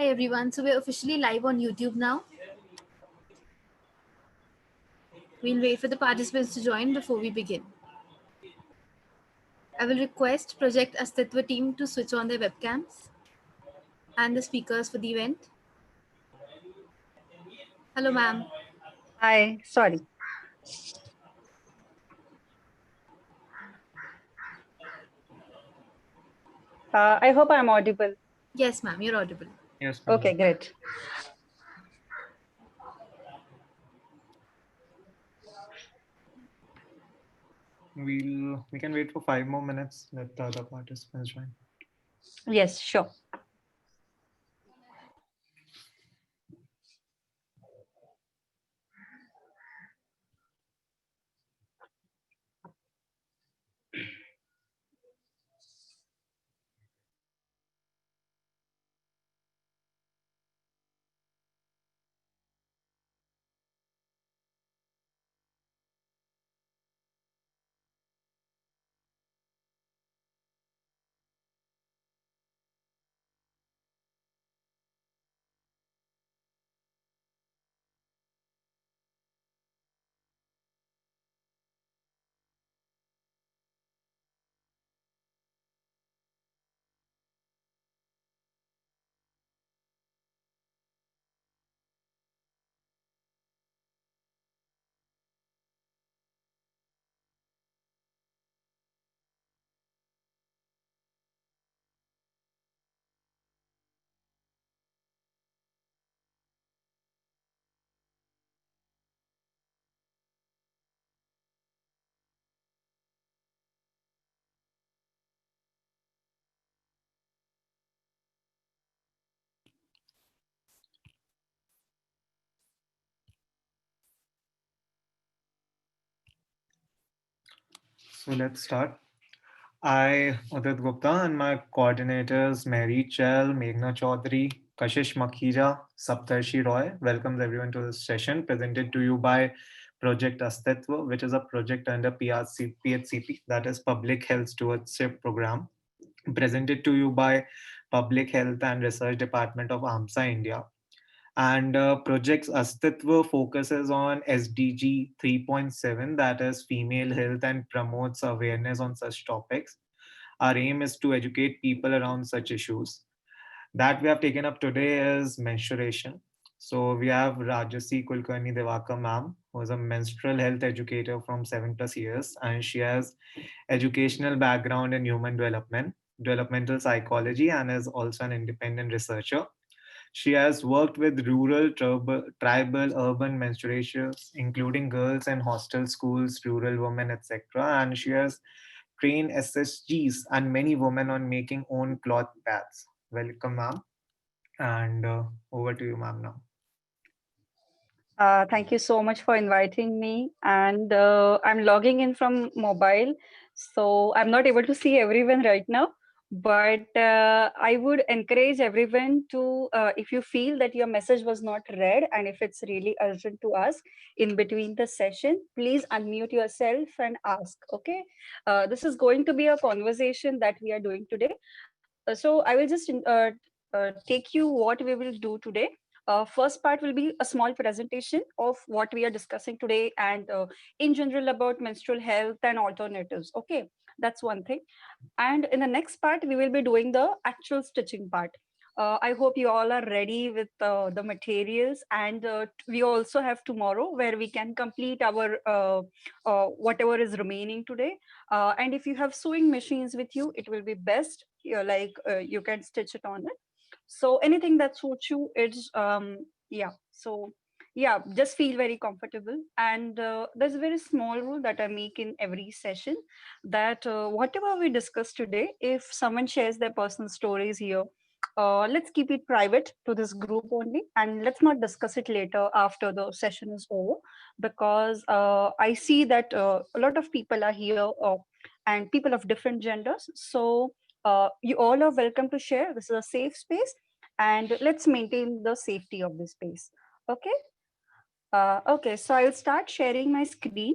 everyone, so we're officially live on YouTube now. We'll wait for the participants to join before we begin. I will request Project Astitva team to switch on their webcams and the speakers for the event. Hello ma'am. Hi, sorry. I hope I'm audible. Yes ma'am, you're audible. Yes, Okay, ma'am. great. We can wait for 5 more minutes. Let the other participants join. Yes, sure. So let's start. I, Udit Gupta, and my coordinators, Mary Chell, Meghna Chaudhary, Kashish Makhija, Saptarshi Roy, welcomes everyone to this session presented to you by Project Astitva, which is a project under PHCP, that is Public Health Stewardship Program, presented to you by Public Health and Research Department of AMSA India. And Project's Astitva focuses on SDG 3.7, that is female health, and promotes awareness on such topics. Our aim is to educate people around such issues. That we have taken up today is menstruation. So we have Rajasi Kulkarni Devaka ma'am, who is a menstrual health educator from 7+ years, and she has educational background in human development, developmental psychology, and is also an independent researcher. She has worked with rural, tribal, urban menstruators, including girls in hostel schools, rural women, etc. And she has trained SSGs and many women on making own cloth pads. Welcome, ma'am. And over to you, ma'am, now. Thank you so much for inviting me. And I'm logging in from mobile, so I'm not able to see everyone right now. But I would encourage everyone to, if you feel that your message was not read and if it's really urgent to ask in between the session, please unmute yourself and ask. Okay. This is going to be a conversation that we are doing today. So I will just take you what we will do today. First part will be a small presentation of what we are discussing today and in general about menstrual health and alternatives. Okay, that's one thing. And in the next part, we will be doing the actual stitching part. I hope you all are ready with the materials, and we also have tomorrow where we can complete our whatever is remaining today. And if you have sewing machines with you, it will be best. You can stitch it on it. So anything that suits you, it's yeah. So yeah, just feel very comfortable. And there's a very small rule that I make in every session that whatever we discuss today, if someone shares their personal stories here, let's keep it private to this group only, and let's not discuss it later after the session is over, because I see that a lot of people are here and people of different genders. So you all are welcome to share. This is a safe space, and let's maintain the safety of the space. Okay. Okay, so I'll start sharing my screen,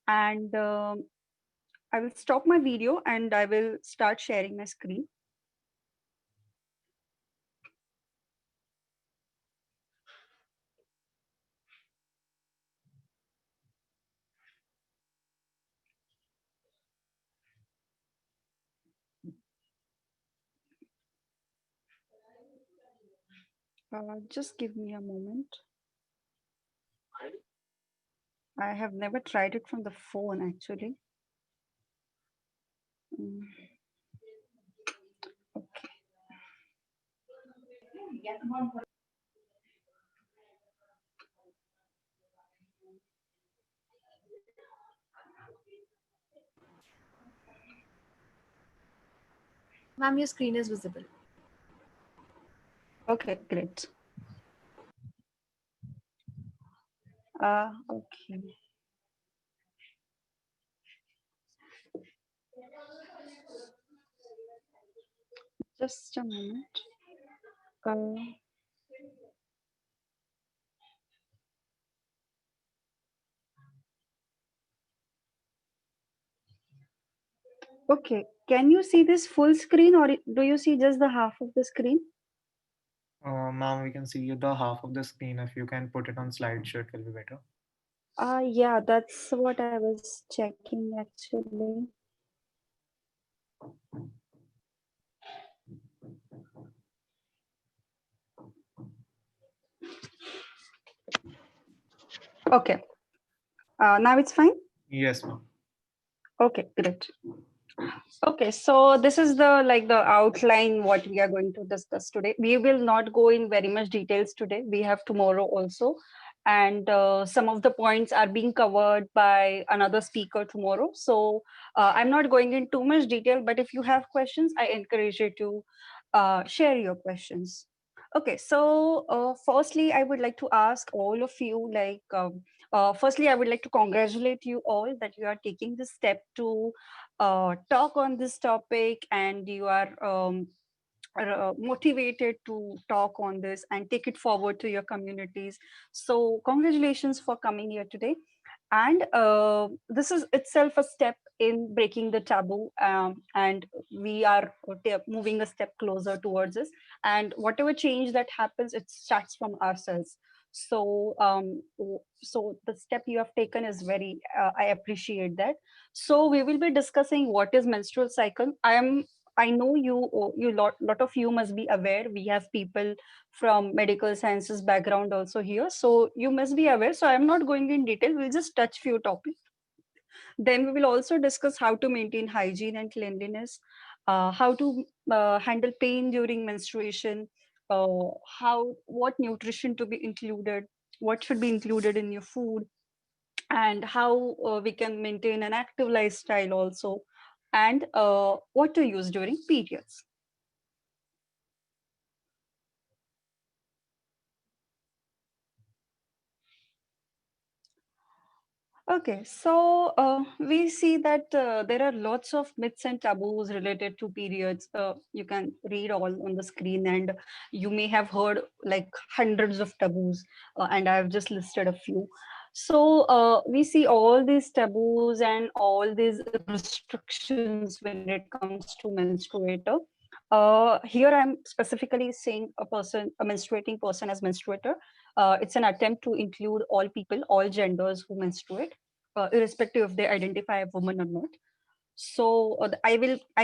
and I will stop my video and I will start sharing my screen. Just give me a moment. I have never tried it from the phone actually. Mm, okay. Ma'am, your screen is visible. Okay, great. Okay. Just a moment. Uh, okay. Can you see this full screen or do you see just the half of the screen? Ma'am, we can see the half of the screen. If you can put it on slideshow, it will be better. Yeah, that's what I was checking actually. Okay. Now it's fine? Yes, ma'am. Okay, great. Okay, so this is the the outline what we are going to discuss today. We will not go in very much details today. We have tomorrow also, and some of the points are being covered by another speaker tomorrow. So I'm not going in too much detail, but if you have questions, I encourage you to share your questions. Okay, so firstly, I would like to ask all of you, firstly, I would like to congratulate you all that you are taking this step to talk on this topic and you are motivated to talk on this and take it forward to your communities. So, congratulations for coming here today. And this is itself a step in breaking the taboo, and we are moving a step closer towards this. And whatever change that happens, it starts from ourselves. So, so the step you have taken is very. I appreciate that. So we will be discussing what is menstrual cycle. I know lot of you must be aware. We have people from medical sciences background also here, so you must be aware. So I'm not going in detail. We'll just touch few topics. Then we will also discuss how to maintain hygiene and cleanliness, how to handle pain during menstruation, how what nutrition to be included, what should be included in your food, and how we can maintain an active lifestyle also, and what to use during periods. Okay, so we see that there are lots of myths and taboos related to periods. You can read all on the screen, and you may have heard like hundreds of taboos, and I have just listed a few. So we see all these taboos and all these restrictions when it comes to menstruator. Here I'm specifically saying a menstruating person as menstruator. It's an attempt to include all people, all genders who menstruate, irrespective if they identify a woman or not. So I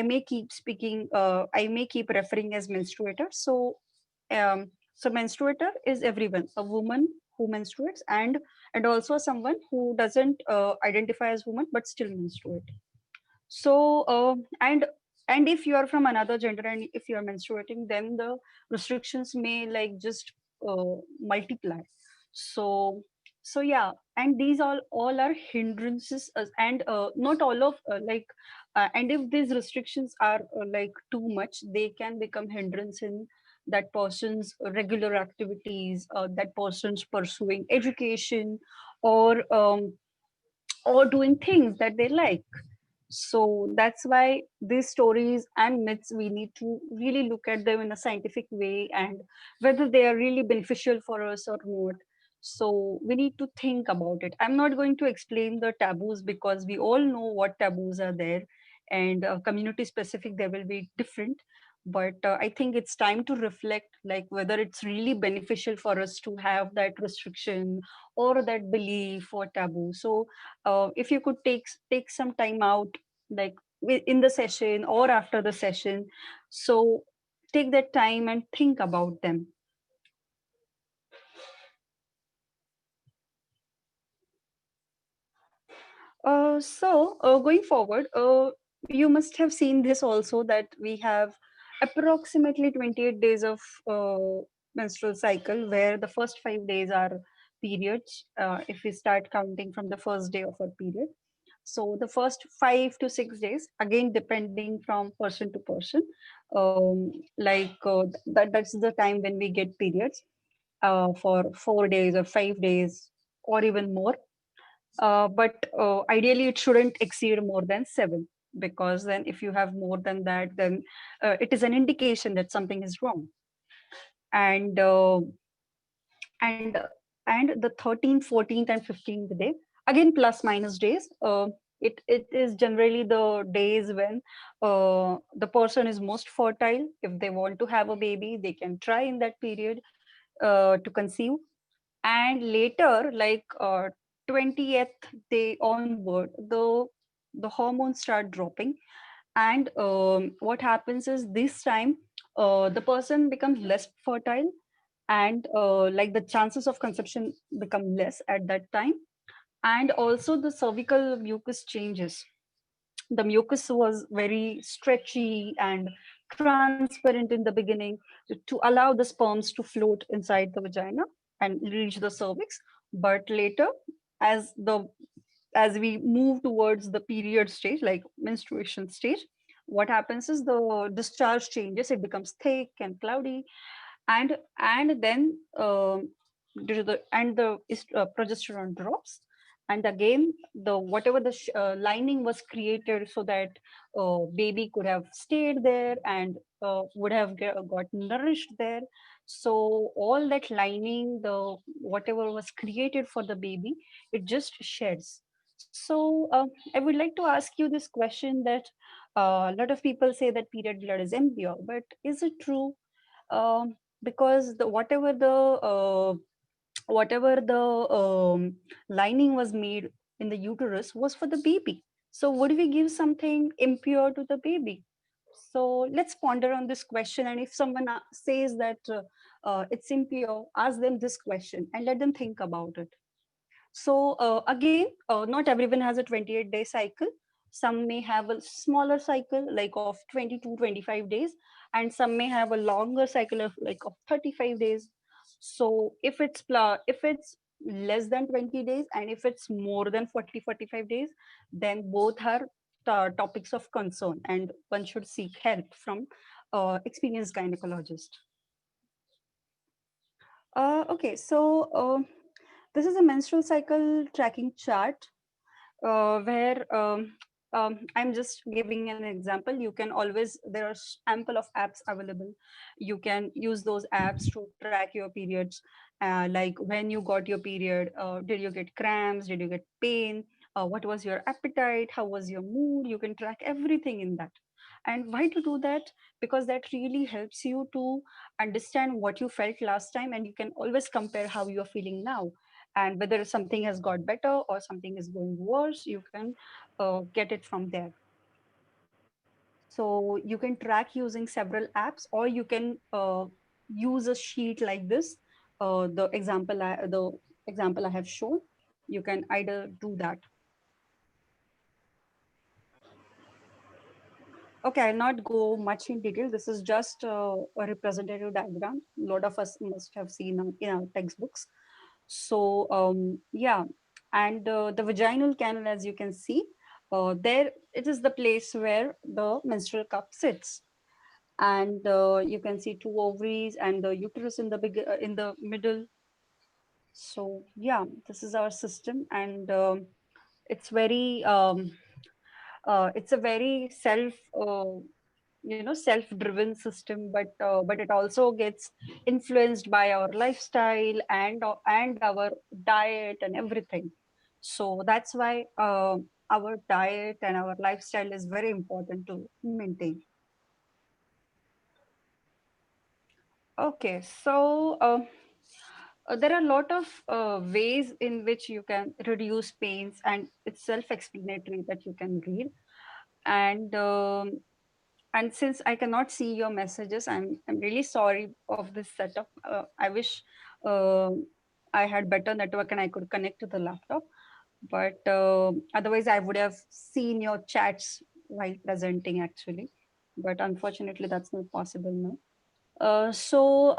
may keep speaking, I may keep referring as menstruator. So menstruator is everyone, a woman who menstruates, and also someone who doesn't identify as woman but still menstruate. So and if you are from another gender and if you are menstruating, then the restrictions may like just multiply. So so yeah, and these all are hindrances, and not all of and if these restrictions are like too much, they can become hindrance in that person's regular activities, that person's pursuing education, or or doing things that they like. So that's why these stories and myths, we need to really look at them in a scientific way and whether they are really beneficial for us or not. So we need to think about it. I'm not going to explain the taboos because we all know what taboos are there, and community specific, they will be different. But I think it's time to reflect like whether it's really beneficial for us to have that restriction or that belief or taboo. So if you could take some time out, like in the session or after the session, so take that time and think about them. Going forward, you must have seen this also, that we have approximately 28 days of menstrual cycle, where the first 5 days are periods, if we start counting from the first day of our period. So the first 5 to 6 days, again depending from person to person, that's the time when we get periods for 4 days or 5 days or even more. But ideally, it shouldn't exceed more than seven, because then if you have more than that, then it is an indication that something is wrong. And and and the 13th, 14th, and 15th day, again plus minus days. It is generally the days when the person is most fertile. If they want to have a baby, they can try in that period to conceive. And later, like 20th day onward, the hormones start dropping. And what happens is, this time the person becomes less fertile, and like the chances of conception become less at that time. And also the cervical mucus changes. The mucus was very stretchy and transparent in the beginning, to allow the sperms to float inside the vagina and reach the cervix. But later, as the as we move towards the period stage, like menstruation stage, what happens is the discharge changes. It becomes thick and cloudy. And then due to the progesterone drops. And again, the whatever the lining was created so that baby could have stayed there and would have got nourished there. So all that lining, the whatever was created for the baby, it just sheds. So I would like to ask you this question, that a lot of people say that period blood is impure, but is it true? um, because the whatever the lining was made in the uterus was for the baby. So would we give something impure to the baby? So let's ponder on this question. And if someone says that it's impure, ask them this question and let them think about it. So again, not everyone has a 28-day cycle. Some may have a smaller cycle, like of 20 to 25 days, and some may have a longer cycle of like of 35 days. So if it's less than 20 days, and if it's more than 40 to 45 days, then both are topics of concern, and one should seek help from experienced gynecologist. Okay, so this is a menstrual cycle tracking chart, where I'm just giving an example. You can always, there are ample of apps available. You can use those apps to track your periods, like when you got your period, did you get cramps, did you get pain, what was your appetite, how was your mood. You can track everything in that. And why to do that? Because that really helps you to understand what you felt last time, and you can always compare how you're feeling now, and whether something has got better or something is going worse. You can get it from there. So you can track using several apps, or you can use a sheet like this, the example I have shown. You can either do that. Okay, I'll not go much in detail. This is just a representative diagram. A lot of us must have seen in our textbooks. So yeah, and the vaginal canal, as you can see, there it is the place where the menstrual cup sits, and you can see two ovaries and the uterus in the in the middle. So yeah, this is our system, and it's very it's a very self-driven system, but it also gets influenced by our lifestyle and our diet and everything. So that's why our diet and our lifestyle is very important to maintain. Okay, so there are a lot of ways in which you can reduce pains, and it's self-explanatory that you can read. And since I cannot see your messages, I'm really sorry of this setup. I wish uh, I had better network and I could connect to the laptop. But otherwise I would have seen your chats while presenting actually, but unfortunately that's not possible now. So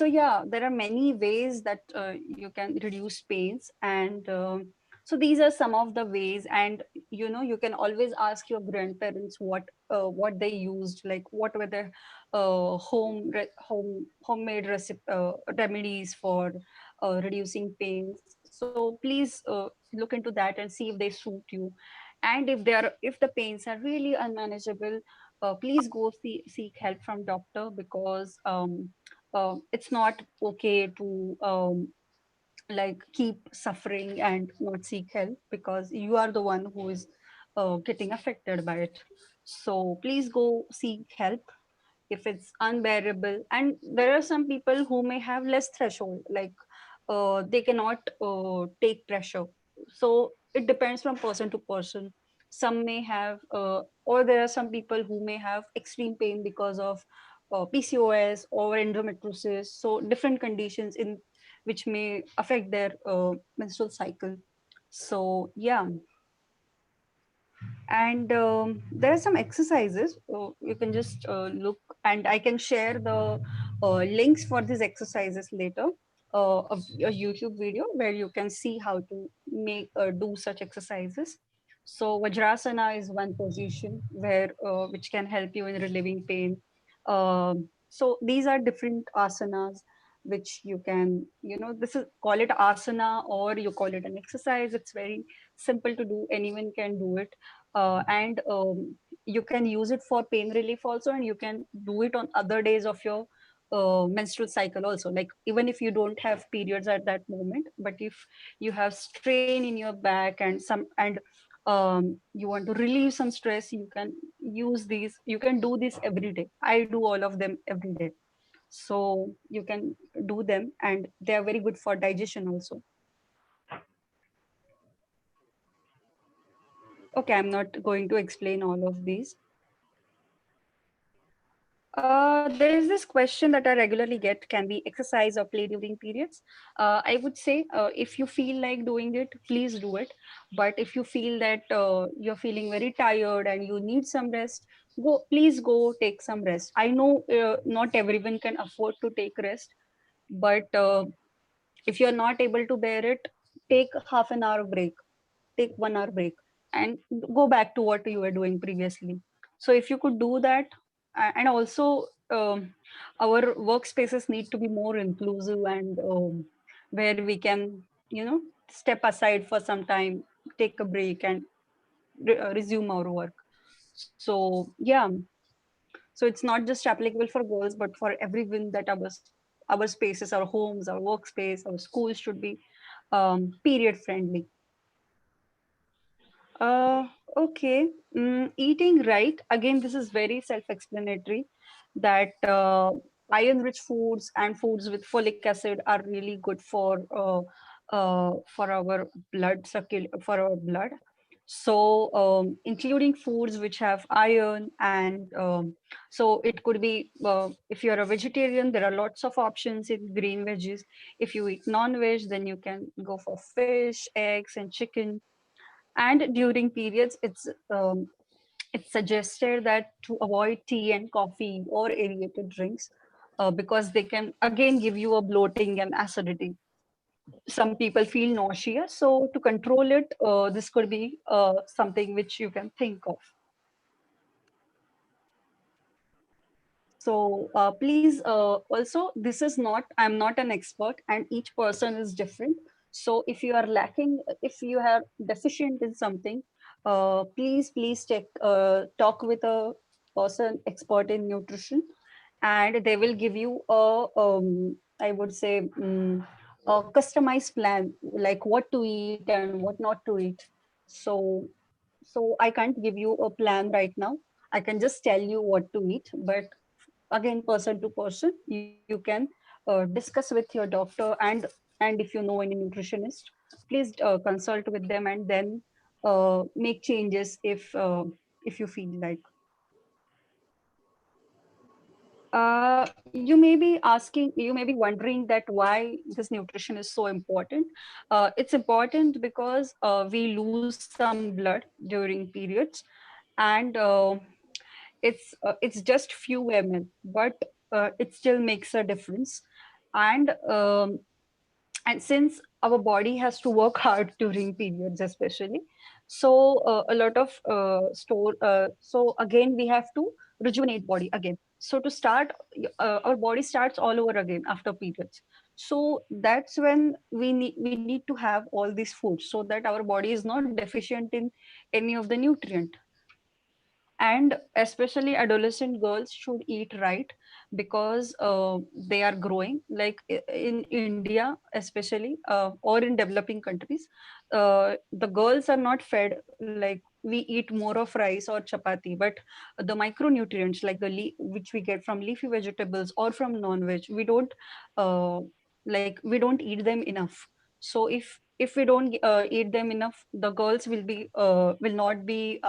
yeah, there are many ways that you can reduce pains, and so these are some of the ways. And you can always ask your grandparents what they used, like what were their homemade remedies for reducing pains. So please look into that and see if they suit you. And if the pains are really unmanageable, please go seek help from doctor, because it's not okay to like keep suffering and not seek help, because you are the one who is getting affected by it. So please go seek help if it's unbearable. And there are some people who may have less threshold, like they cannot take pressure. So it depends from person to person. Some may have or there are some people who may have extreme pain because of PCOS or endometriosis, so different conditions in which may affect their menstrual cycle. So yeah. And there are some exercises you can just look, and I can share the links for these exercises later, of a YouTube video where you can see how to make do such exercises. So Vajrasana is one position where which can help you in relieving pain. So these are different asanas which you can, this is, call it asana or you call it an exercise. It's very simple to do, anyone can do it. And you can use it for pain relief also, and you can do it on other days of your menstrual cycle also, like even if you don't have periods at that moment, but if you have strain in your back and you want to relieve some stress, you can use these, you can do this every day. I do all of them every day, so you can do them, and they are very good for digestion also. Okay, I'm not going to explain all of these. There is this question that I regularly get: can we exercise or play during periods? I would say if you feel like doing it, please do it. But if you feel that you're feeling very tired and you need some rest, please go take some rest. I know not everyone can afford to take rest, but if you're not able to bear it, take half an hour break, take 1 hour break, and go back to what you were doing previously. So if you could do that, and also our workspaces need to be more inclusive, and where we can, step aside for some time, take a break, and resume our work. So yeah, so it's not just applicable for girls, but for everyone, that our spaces, our homes, our workspace, our schools should be period friendly. Uh, okay. Eating right. Again, this is very self-explanatory, that iron-rich foods and foods with folic acid are really good for our for our blood. So, including foods which have iron, and so it could be, if you're a vegetarian, there are lots of options in green veggies. If you eat non-veg, then you can go for fish, eggs, and chicken. And during periods, it's suggested that to avoid tea and coffee or aerated drinks, because they can again give you a bloating and acidity. Some people feel nausea, so to control it, this could be something which you can think of. So please, also, this is not, I'm not an expert, and each person is different. So if you are lacking, if you are deficient in something, please talk with a person expert in nutrition, and they will give you I would say, a customized plan, like what to eat and what not to eat. So, so I can't give you a plan right now. I can just tell you what to eat, but again, person to person, you can discuss with your doctor, and if you know any nutritionist, please consult with them, and then make changes if you feel like. You may be wondering that why this nutrition is so important. It's important because we lose some blood during periods, and it's just few ml, but it still makes a difference. And and since our body has to work hard during periods especially, so a lot of so again we have to rejuvenate body again. So to start, our body starts all over again after periods. So that's when we need to have all these foods so that our body is not deficient in any of the nutrient. And especially adolescent girls should eat right, because they are growing, like in India especially, or in developing countries, the girls are not fed, like we eat more of rice or chapati, but the micronutrients like which we get from leafy vegetables or from non-veg, we don't uh, we don't eat them enough. So if we don't eat them enough, the girls will not be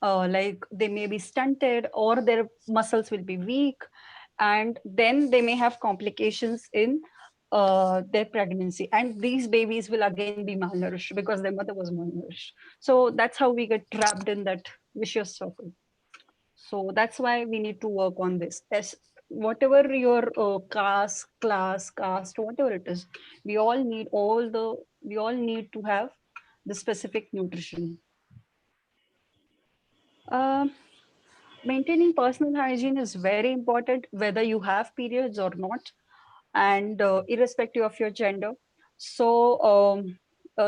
like they may be stunted, or their muscles will be weak, and then they may have complications in their pregnancy, and these babies will again be malnourished because their mother was malnourished. So that's how we get trapped in that vicious circle. So that's why we need to work on this. As whatever your caste, whatever it is, we all need to have the specific nutrition. Um Maintaining personal hygiene is very important whether you have periods or not, and irrespective of your gender. So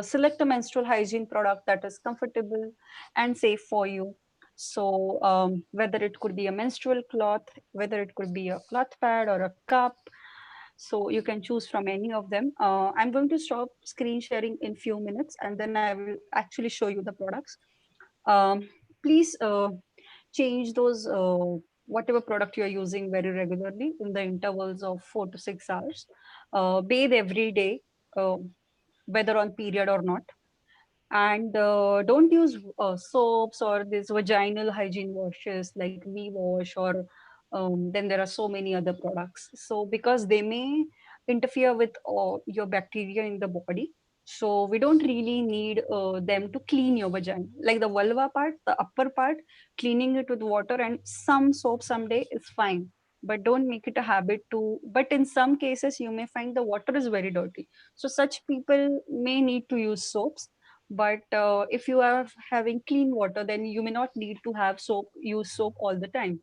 select a menstrual hygiene product that is comfortable and safe for you. So whether it could be a menstrual cloth, whether it could be a cloth pad or a cup, so you can choose from any of them. I'm going to stop screen sharing in few minutes, and then I will actually show you the products. um, Please change those whatever product you are using very regularly in the intervals of 4 to 6 hours. Bathe every day, uh, whether on period or not. And don't use soaps or these vaginal hygiene washes like V Wash, or then there are so many other products. So because they may interfere with your bacteria in the body, so we don't really need them to clean your vagina. Like the vulva part, the upper part, cleaning it with water and some soap someday is fine. But don't make it a habit to. But in some cases, you may find the water is very dirty. So such people may need to use soaps. But if you are having clean water, then you may not need to have use soap all the time.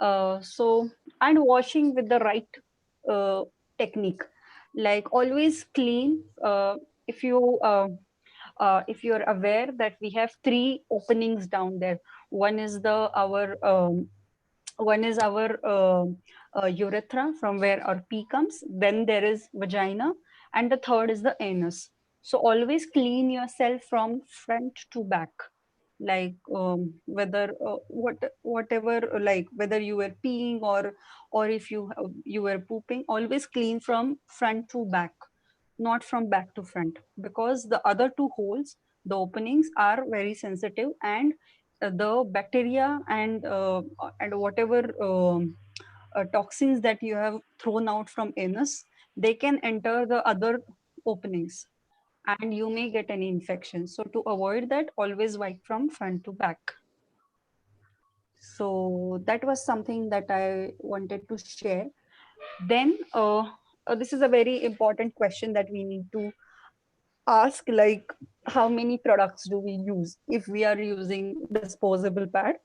So and washing with the right uh, technique, like always clean. If you're aware that we have three openings down there. One is the our one is our urethra, from where our pee comes. Then there is vagina, and the third is the anus. So always clean yourself from front to back, like whether whatever, like whether you were peeing or if you were pooping, always clean from front to back, not from back to front, because the other two holes, the openings are very sensitive, and the bacteria and whatever toxins that you have thrown out from anus, they can enter the other openings, and you may get any infection. So to avoid that, always wipe from front to back. So that was something that I wanted to share. Then this is a very important question that we need to ask, like how many products do we use? If we are using disposable pad,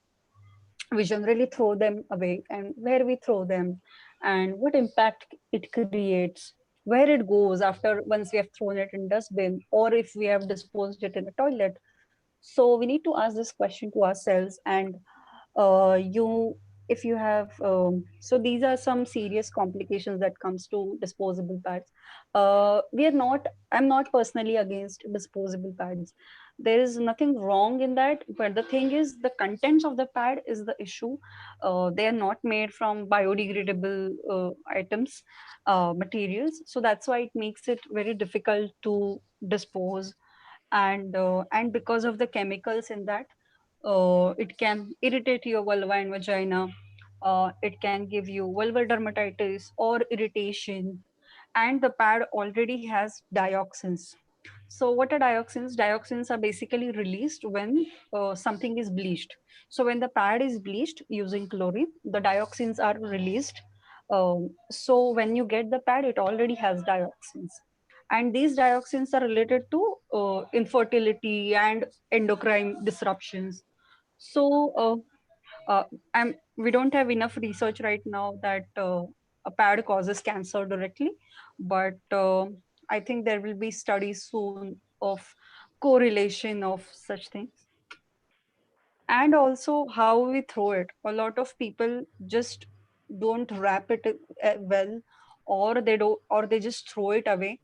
we generally throw them away, and where we throw them, and what impact it creates, where it goes after once we have thrown it in dustbin, or if we have disposed it in a toilet. So we need to ask this question to ourselves. And you if you have so these are some serious complications that comes to disposable pads. We are not I'm not personally against disposable pads. There is nothing wrong in that, but the thing is the contents of the pad is the issue. They are not made from biodegradable items, materials, so that's why it makes it very difficult to dispose. And because of the chemicals in that, it can irritate your vulva and vagina. It can give you vulvar dermatitis or irritation, and the pad already has dioxins. So, what are dioxins? Dioxins are basically released when something is bleached. So, when the pad is bleached using chlorine, the dioxins are released. So, when you get the pad, it already has dioxins. And these dioxins are related to infertility and endocrine disruptions. So, uh, we don't have enough research right now that a pad causes cancer directly, but I think there will be studies soon of correlation of such things. And also how we throw it. A lot of people just don't wrap it well, or they just throw it away.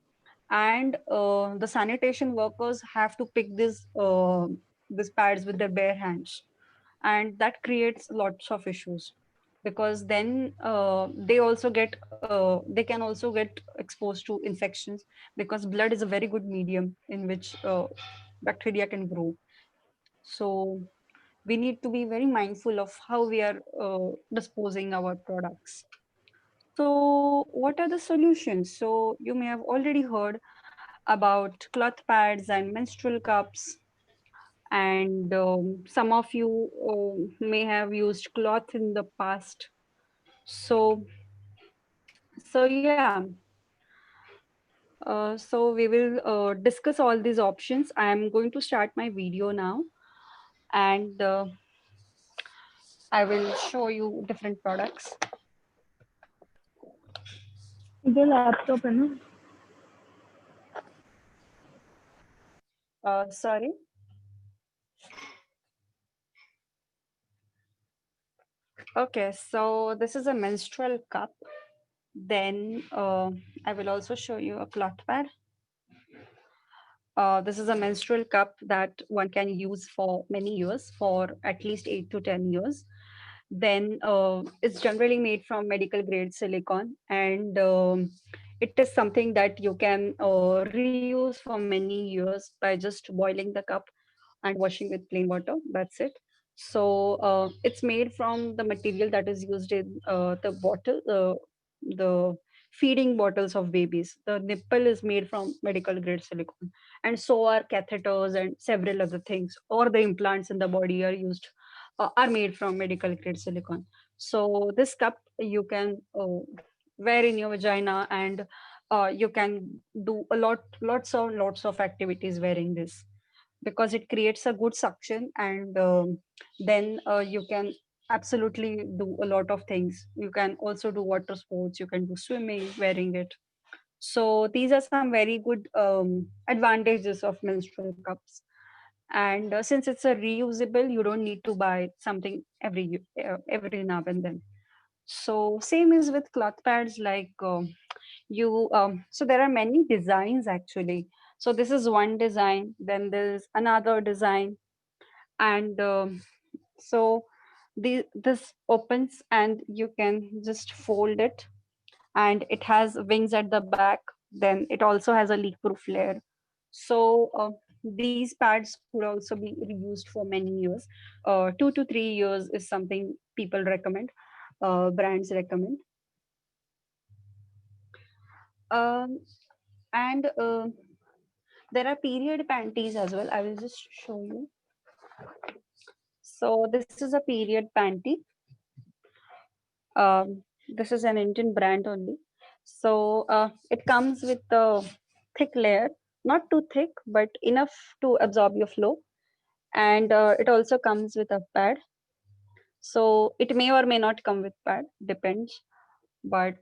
And the sanitation workers have to pick these pads with their bare hands, and that creates lots of issues, because then they can also get exposed to infections, because blood is a very good medium in which bacteria can grow. So we need to be very mindful of how we are disposing our products. So what are the solutions? So you may have already heard about cloth pads and menstrual cups, and some of you may have used cloth in the past. So so yeah, so we will discuss all these options. I am going to start my video now, and I will show you different products. इधर laptop है ना. Sorry. Okay, so this is a menstrual cup. Then I will also show you a cloth pad. This is a menstrual cup that one can use for many years, for at least 8 to 10 years. Then it's generally made from medical grade silicone, and it is something that you can reuse for many years by just boiling the cup and washing with plain water. That's it. So it's made from the material that is used in the feeding bottles of babies. The nipple is made from medical grade silicone, and so are catheters and several other things. Or the implants in the body are made from medical grade silicone. So this cup you can wear in your vagina, and you can do lots of activities wearing this, because it creates a good suction, and then you can absolutely do a lot of things. You can also do water sports, you can do swimming wearing it. So these are some very good advantages of menstrual cups. And since it's a reusable, you don't need to buy something every now and then. So same is with cloth pads, like you so there are many designs actually. So this is one design, then there's another design, and so this opens and you can just fold it, and it has wings at the back. Then it also has a leak proof layer. So these pads could also be reused for many years. 2 to 3 years is something people recommend, brands recommend. um, and there are period panties as well. I will just show you. So this is a period panty. This is an Indian brand only. So it comes with a thick layer, not too thick, but enough to absorb your flow. And it also comes with a pad. So it may or may not come with pad, depends. But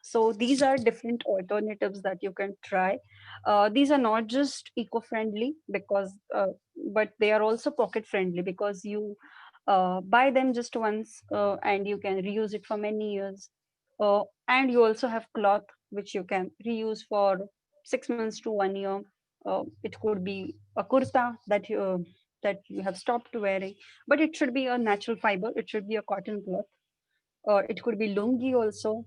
so these are different alternatives that you can try. These are not just eco-friendly, because but they are also pocket friendly, because you buy them just once, and you can reuse it for many years. And you also have cloth which you can reuse for 6 months to 1 year. It could be a kurta that you have stopped wearing, but it should be a natural fiber, it should be a cotton cloth. It could be lungi also.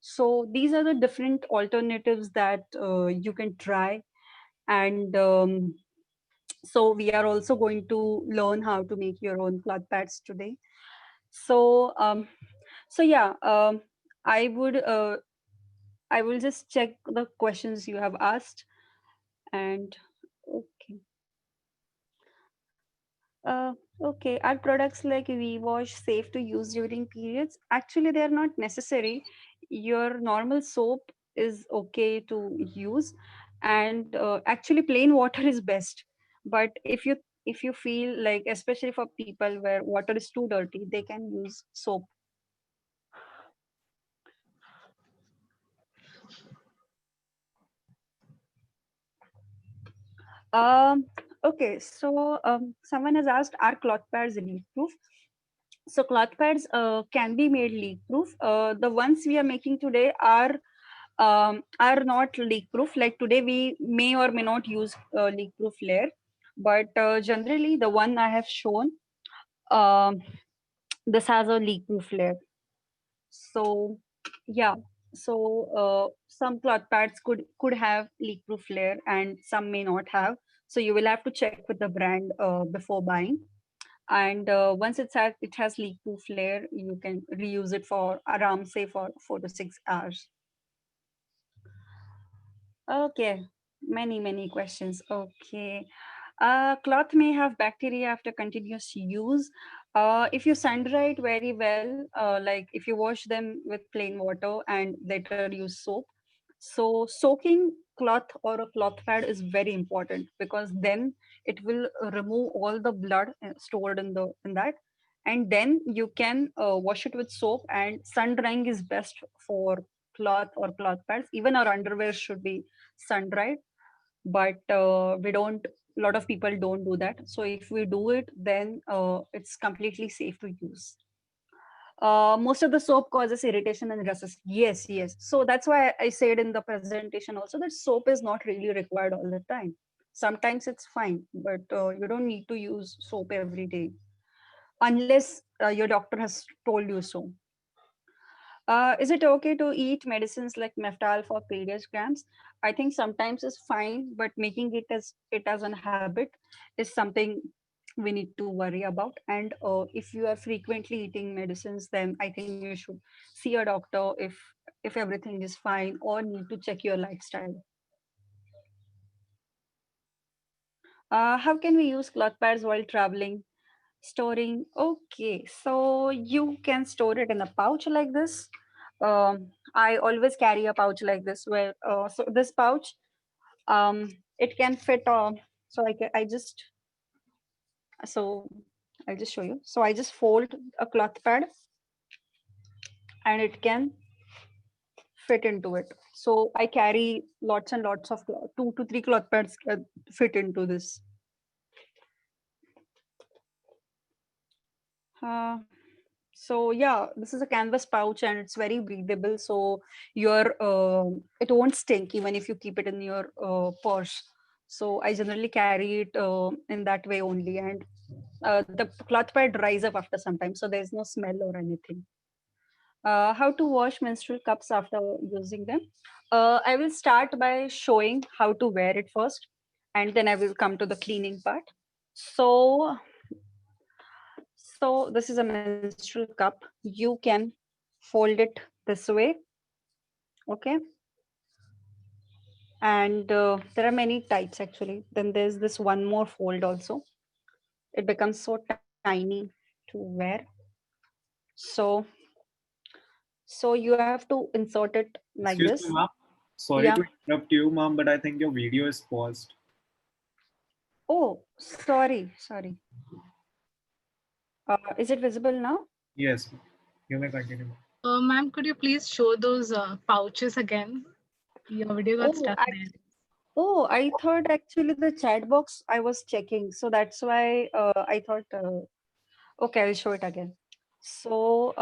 So these are the different alternatives that you can try. And so we are also going to learn how to make your own cloth pads today. So yeah, I would I will just check the questions you have asked. And okay. Okay, are products like V Wash safe to use during periods? Actually, they are not necessary. Your normal soap is okay to use, and actually, plain water is best. But if you feel like, especially for people where water is too dirty, they can use soap. Um, okay, so someone has asked, are cloth pads leak proof? So cloth pads can be made leak proof. The ones we are making today are not leak proof. Like today, we may or may not use leak proof layer, but generally, the one I have shown, um, this has a leak proof layer. So yeah, so some cloth pads could have leak proof layer, and some may not have. So you will have to check with the brand before buying. And once it has leak proof layer, you can reuse it for around, say, for 4 to 6 hours. Okay, many questions. Okay. Cloth may have bacteria after continuous use. If you sun dry it very well, like if you wash them with plain water and later use soap, so soaking cloth or a cloth pad is very important, because then it will remove all the blood stored in that, and then you can wash it with soap. And sun drying is best for cloth or cloth pads. Even our underwear should be sun dried, but we don't, a lot of people don't do that. So if we do it, then it's completely safe to use. Most of the soap causes irritation and rushes. Yes, yes. So that's why I said in the presentation also that soap is not really required all the time. Sometimes it's fine, but you don't need to use soap every day unless your doctor has told you so. Is it okay to eat medicines like Meftal for periods cramps? I think sometimes it's fine, but making it as an habit is something we need to worry about. And if you are frequently eating medicines, then I think you should see a doctor if everything is fine, or need to check your lifestyle. How can we use cloth pads while traveling? Storing, okay, so you can store it in a pouch like this. I always carry a pouch like this, where so this pouch, it can fit. I just, so I'll just show you. So I just fold a cloth pad, and it can fit into it. So I carry lots and lots of 2 to 3 cloth pads fit into this. Uh, so yeah, this is a canvas pouch, and it's very breathable. So it won't stink even if you keep it in your purse. So I generally carry it in that way only, and the cloth pad dries up after some time, so there's no smell or anything. How to wash menstrual cups after using them? I will start by showing how to wear it first, and then I will come to the cleaning part. So this is a menstrual cup. You can fold it this way, okay? And there are many types actually. Then there's this one more fold also. It becomes so tiny to wear. So you have to insert it like Excuse this. me, ma'am. Sorry Yeah. to interrupt you, ma'am, but I think your video is paused. Oh, sorry. Is it visible now? Yes, you may continue. Ma'am, could you please show those pouches again? Your video got Oh, stuck there. I thought actually the chat box I was checking, so that's why I thought. Okay, I'll show it again. So,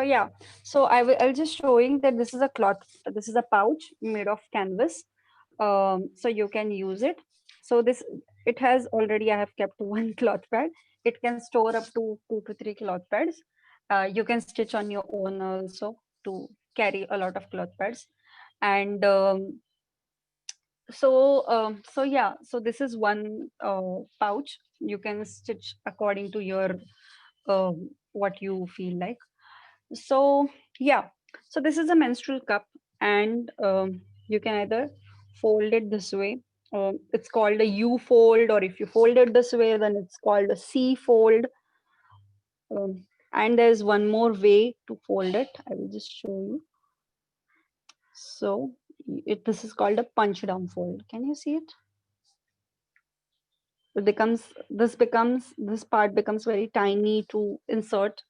yeah. So I'll just showing that this is a cloth. This is a pouch made of canvas. So you can use it. So this, it has already, I have kept one cloth pad. It can store up to 2 to 3 cloth pads. You can stitch on your own also to carry a lot of cloth pads. And yeah, so this is one pouch. You can stitch according to your what you feel like. So yeah, so this is a menstrual cup, and you can either fold it this way. It's called a U fold, or if you fold it this way, then it's called a C fold. And there's one more way to fold it. I will just show you. So this is called a punch down fold. Can you see it? This part becomes very tiny to insert,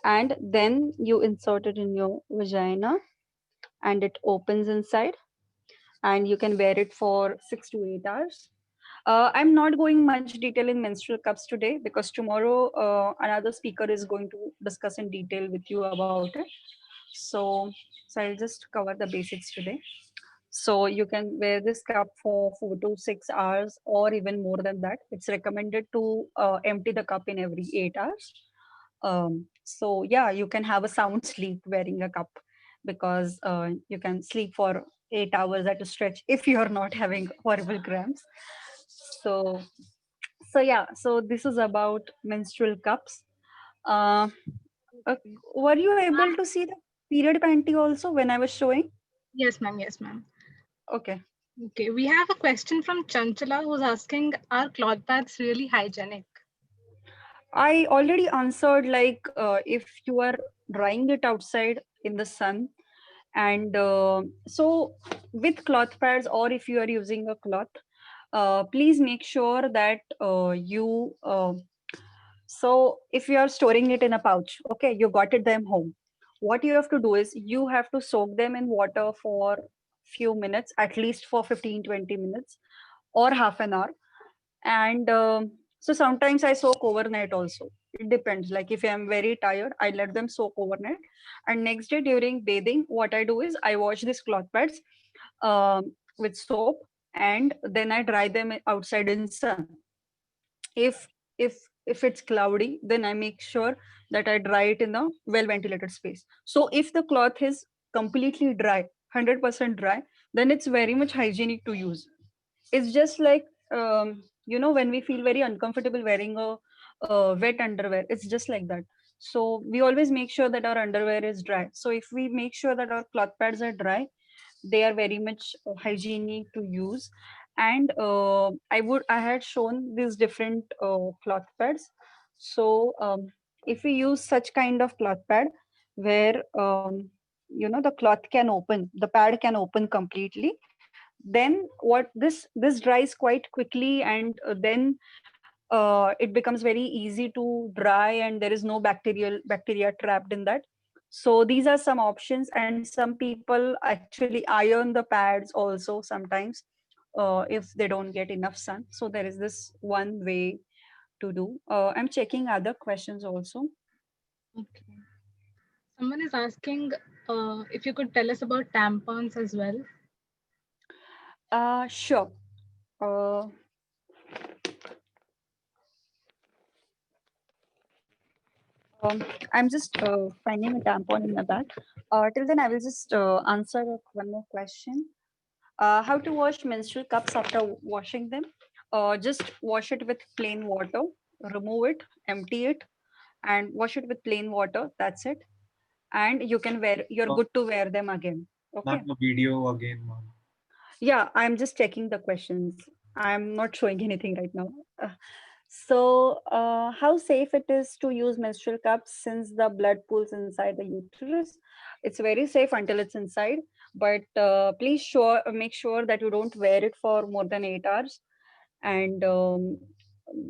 and then you insert it in your vagina, and it opens inside, and you can wear it for 6 to 8 hours. I'm not going much detail in menstrual cups today because tomorrow another speaker is going to discuss in detail with you about it. So, so I'll just cover the basics today. So you can wear this cup for 4 to 6 hours or even more than that. It's recommended to empty the cup in every 8 hours. So yeah, you can have a sound sleep wearing a cup because you can sleep for 8 hours at a stretch if you're not having horrible cramps. So so this is about menstrual cups. Uh, uh, Okay. were you able to see the period panty also when I was showing? Yes, ma'am. Yes, ma'am. Okay. Okay, we have a question from Chanchala who's asking, are cloth bags really hygienic? I already answered, like if you are drying it outside in the sun, and so with cloth pads, or if you are using a cloth, please make sure that you so if you are storing it in a pouch, okay, you got it them home. What you have to do is you have to soak them in water for few minutes, at least for 15-20 minutes or half an hour. And so sometimes I soak overnight also. It depends. Like if I'm very tired, I let them soak overnight, and next day during bathing, what I do is I wash these cloth pads with soap, and then I dry them outside in sun. If if if it's cloudy, then I make sure that I dry it in a well ventilated space. So if the cloth is completely dry, 100% dry, then it's very much hygienic to use. It's just like when we feel very uncomfortable wearing a wet underwear, it's just like that. So we always make sure that our underwear is dry. So if we make sure that our cloth pads are dry, they are very much hygienic to use. And I had shown these different cloth pads. So if we use such kind of cloth pad where the cloth can open, the pad can open completely, then what this dries quite quickly, and then it becomes very easy to dry, and there is no bacteria trapped in that. So these are some options, and some people actually iron the pads also sometimes if they don't get enough sun. So there is this one way to do. I'm checking other questions also. Okay. Someone is asking if you could tell us about tampons as well. Sure. uh, Um, I'm just finding a tampon in my bag. Till then, I will just answer one more question. How to wash menstrual cups after washing them? Just wash it with plain water, remove it, empty it, and wash it with plain water. That's it. And you can wear. You're Not, good to wear them again. not Okay. the video again, ma'am. Yeah, I'm just checking the questions. I'm not showing anything right now. So, how safe it is to use menstrual cups since the blood pools inside the uterus? It's very safe until it's inside, but please make sure that you don't wear it for more than 8 hours, and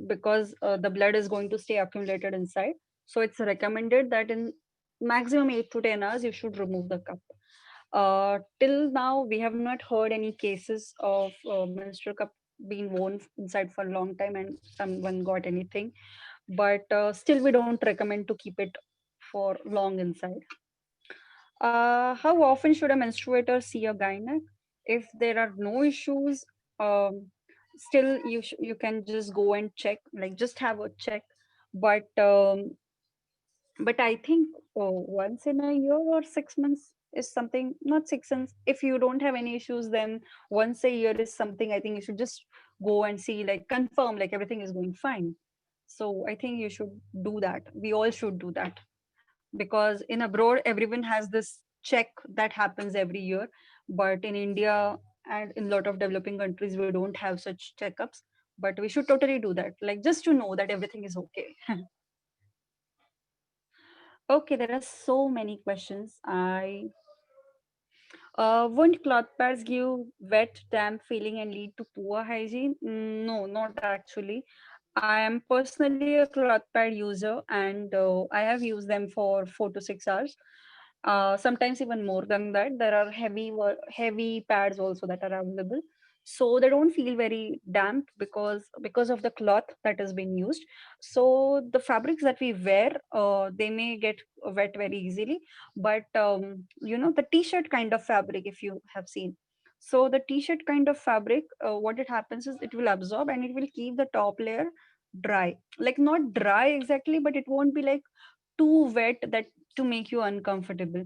because the blood is going to stay accumulated inside. So it's recommended that in maximum 8 to 10 hours you should remove the cup. Till now, we have not heard any cases of menstrual cup being worn inside for a long time and someone got anything. But still, we don't recommend to keep it for long inside. How often should a menstruator see a gynec? If there are no issues, um, still you can just go and check, like just have a check. But I think once in a year or 6 months is something, not 6 months. If you don't have any issues, then once a year is something I think you should just go and see, like confirm, like everything is going fine. So I think you should do that. We all should do that, because in abroad everyone has this check that happens every year, but in India and in a lot of developing countries we don't have such checkups. But we should totally do that, like just to know that everything is okay. Okay, there are so many questions. I Won't cloth pads give wet, damp feeling and lead to poor hygiene? No, not actually. I am personally a cloth pad user, and I have used them for 4 to 6 hours. Sometimes even more than that. There are heavy pads also that are available, so they don't feel very damp because of the cloth that has been used. So the fabrics that we wear, they may get wet very easily, but the t-shirt kind of fabric, if you have seen, so the t-shirt kind of fabric, what it happens is it will absorb and it will keep the top layer dry, like not dry exactly, but it won't be like too wet that to make you uncomfortable.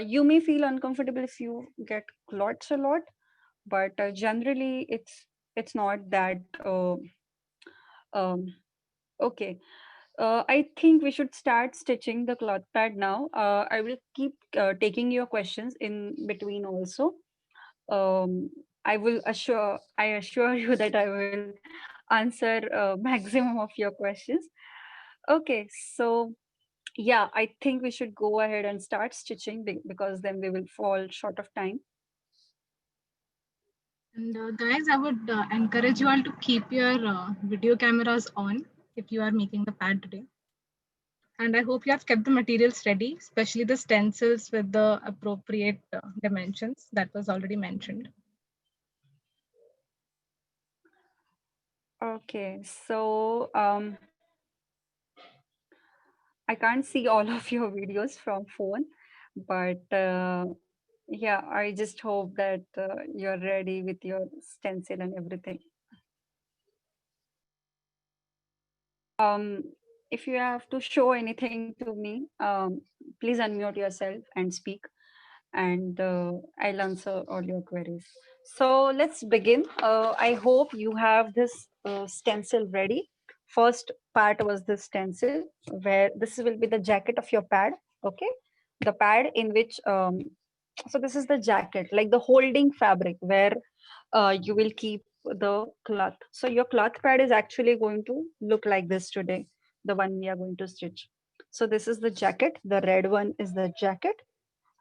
You may feel uncomfortable if you get clots a lot, but generally it's not that um, okay. I think we should start stitching the cloth pad now. I will keep taking your questions in between also. um, I assure you that I will answer maximum of your questions. Okay, so yeah, I think we should go ahead and start stitching because then we will fall short of time. And guys, I would encourage you all to keep your video cameras on if you are making the pad today. And I hope you have kept the materials ready, especially the stencils with the appropriate dimensions that was already mentioned. Okay, so I can't see all of your videos from phone, but yeah, I just hope that you're ready with your stencil and everything. Um, if you have to show anything to me, please unmute yourself and speak, and I'll answer all your queries. So let's begin. I hope you have this stencil ready. First part was the stencil, where this will be the jacket of your pad. Okay, the pad in which so this is the jacket, like the holding fabric where you will keep the cloth. So your cloth pad is actually going to look like this today, the one we are going to stitch. So this is the jacket. The red one is the jacket,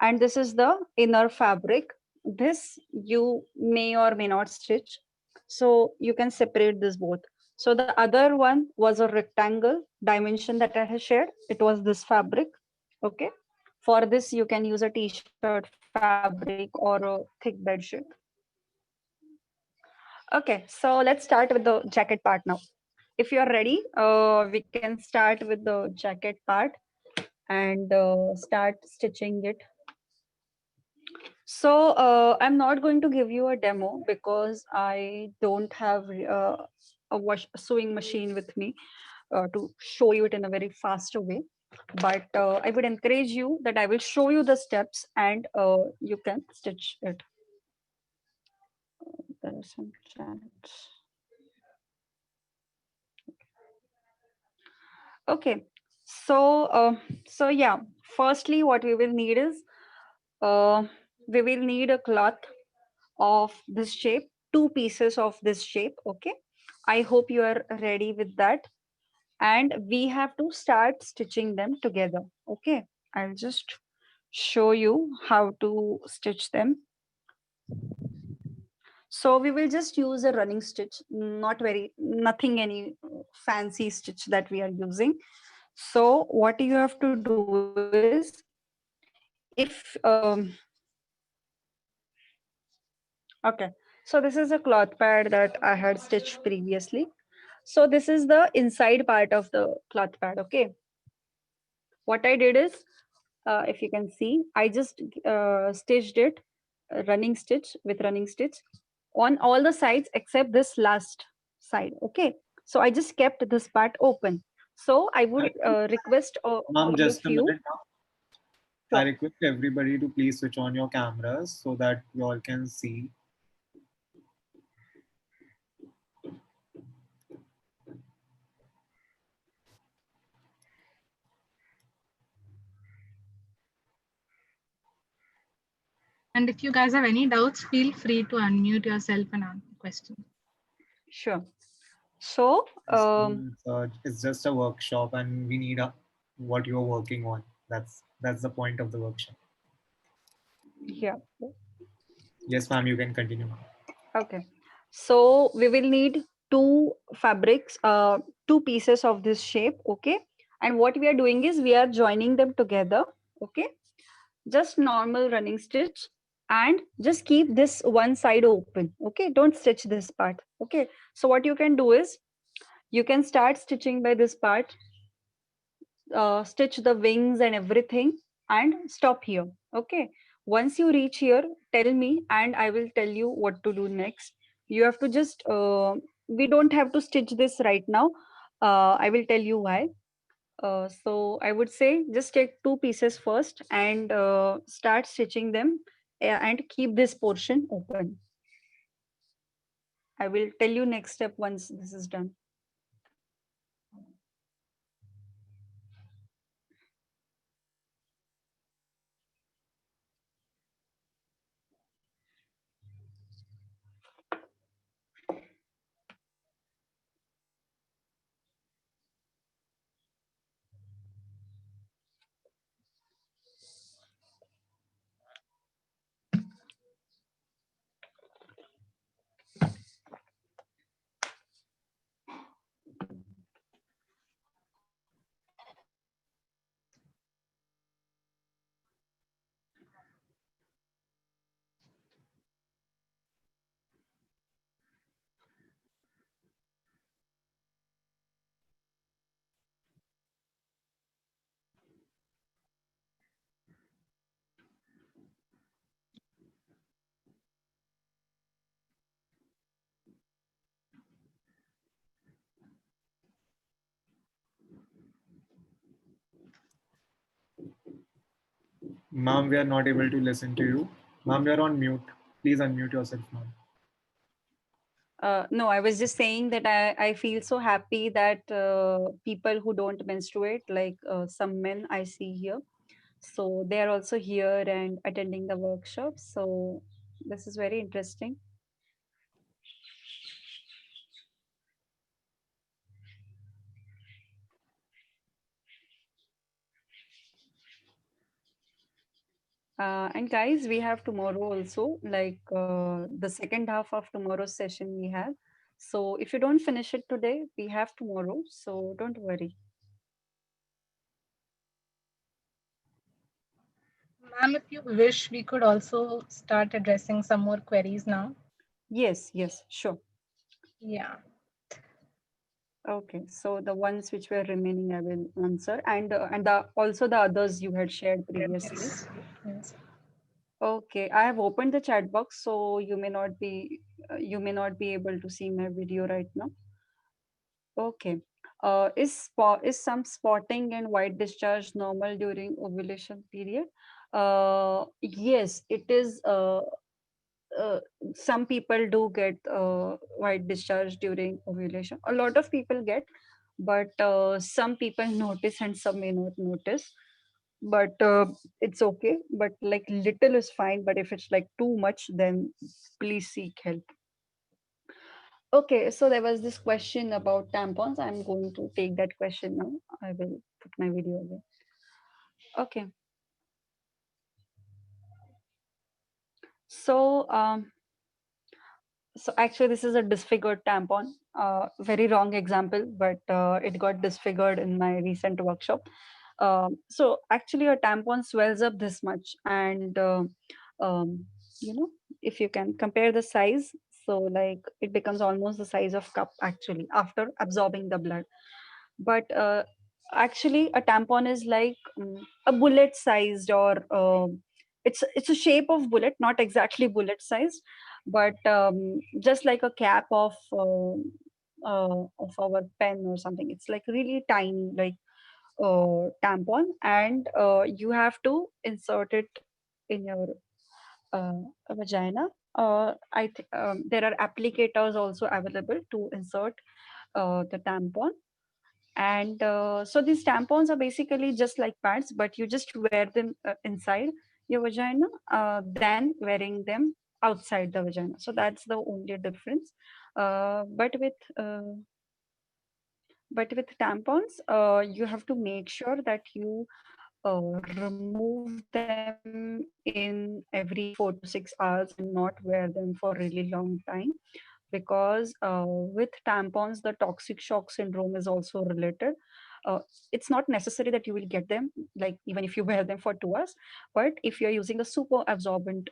and this is the inner fabric. This you may or may not stitch, so you can separate this both. So the other one was a rectangle dimension that I had shared. It was this fabric. Okay, for this you can use a t-shirt fabric or a thick bed sheet. Okay, so let's start with the jacket part now. If you're ready, we can start with the jacket part and start stitching it. So I'm not going to give you a demo because I don't have a sewing machine with me to show you it in a very faster way. But I would encourage you that I will show you the steps and you can stitch it. There are some chats. Okay, so yeah. Firstly, what we will need is uh, we will need a cloth of this shape, 2 pieces of this shape. Okay, I hope you are ready with that, and we have to start stitching them together. Okay, I'll just show you how to stitch them. So we will just use a running stitch, nothing any fancy stitch that we are using. So what you have to do is, if okay, so this is a cloth pad that I had stitched previously. So this is the inside part of the cloth pad. Okay, what I did is, if you can see, I just stitched it running stitch with running stitch on all the sides except this last side. Okay, so I just kept this part open. So I would request Mom, all of just a you. minute. I Sure. request everybody to please switch on your cameras so that you all can see. And if you guys have any doubts, feel free to unmute yourself and ask questions. Sure. So, It's just a workshop, and we need what you're working on. That's the point of the workshop. yeah. Yes, ma'am. You can continue. Okay. So we will need two fabrics, two pieces of this shape. Okay. And what we are doing is we are joining them together. Okay. Just normal running stitch, and just keep this one side open. Okay. Don't stitch this part. Okay. So what you can do is you can start stitching by this part, stitch the wings and everything, and stop here. Okay. Once you reach here, tell me and I will tell you what to do next. You have to just we don't have to stitch this right now. I will tell you why. So I would say just take two pieces first and start stitching them, and keep this portion open. I will tell you next step once this is done. Ma'am, we are not able to listen to you. Ma'am, you're on mute. Please unmute yourself, ma'am. No, I was just saying that I feel so happy that people who don't menstruate, like some men I see here, so they are also here and attending the workshop. So this is very interesting. And guys, we have tomorrow also, like the second half of tomorrow's session we have. So if you don't finish it today, we have tomorrow. So don't worry. Ma'am, if you wish, we could also start addressing some more queries now. Yes, yes, sure. Yeah. Okay, so the ones which were remaining, I will answer, and also the others you had shared previously. Yes. Yes. Okay, I have opened the chat box, so you may not be able to see my video right now. Okay. Is some spotting and white discharge normal during ovulation period? Yes, it is. Uh, some people do get white discharge during ovulation. A lot of people get, but some people notice and some may not notice. But it's okay. But like little is fine. But if it's like too much, then please seek help. Okay, so there was this question about tampons. I'm going to take that question now. I will put my video again. Okay, so so actually this is a disfigured tampon. Very wrong example, but it got disfigured in my recent workshop. So actually a tampon swells up this much, and um, you know, if you can compare the size, so like it becomes almost the size of cup actually after absorbing the blood. But actually a tampon is like a bullet sized, or it's a shape of bullet, not exactly bullet sized, but just like a cap of our pen or something. It's like really tiny, like tampon, and you have to insert it in your vagina. There are applicators also available to insert the tampon. And so these tampons are basically just like pads, but you just wear them inside. your vagina than wearing them outside the vagina. So that's the only difference. Uh, but with uh, but with tampons, you have to make sure that you remove them in every 4 to 6 hours and not wear them for really long time, because with tampons the toxic shock syndrome is also related. uh, it's not necessary that you will get them like even if you wear them for 2 hours, but if you're using a super absorbent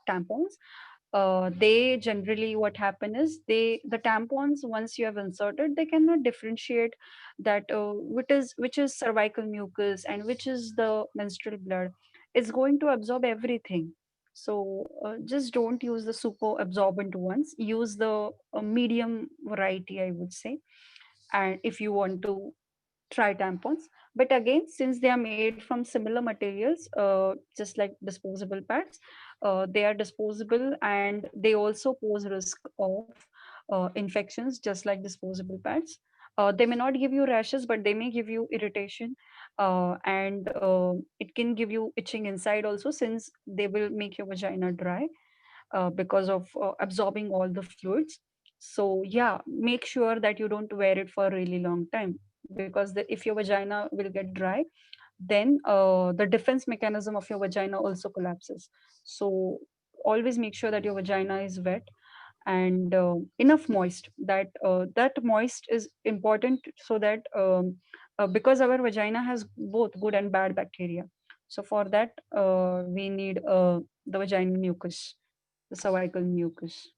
tampons, they generally, what happen is, the tampons, once you have inserted, they cannot differentiate that which is cervical mucus and which is the menstrual blood. It's going to absorb everything. So just don't use the super absorbent ones, use the medium variety, I would say. And if you want to try tampons, but again, since they are made from similar materials, just like disposable pads, they are disposable and they also pose risk of infections just like disposable pads. They may not give you rashes, but they may give you irritation, and it can give you itching inside also, since they will make your vagina dry because of absorbing all the fluids. So yeah, make sure that you don't wear it for a really long time, because if your vagina will get dry, then the defense mechanism of your vagina also collapses. So always make sure that your vagina is wet and enough moist. That moist is important, so that because our vagina has both good and bad bacteria. So for that, we need the vaginal mucus, the cervical mucus.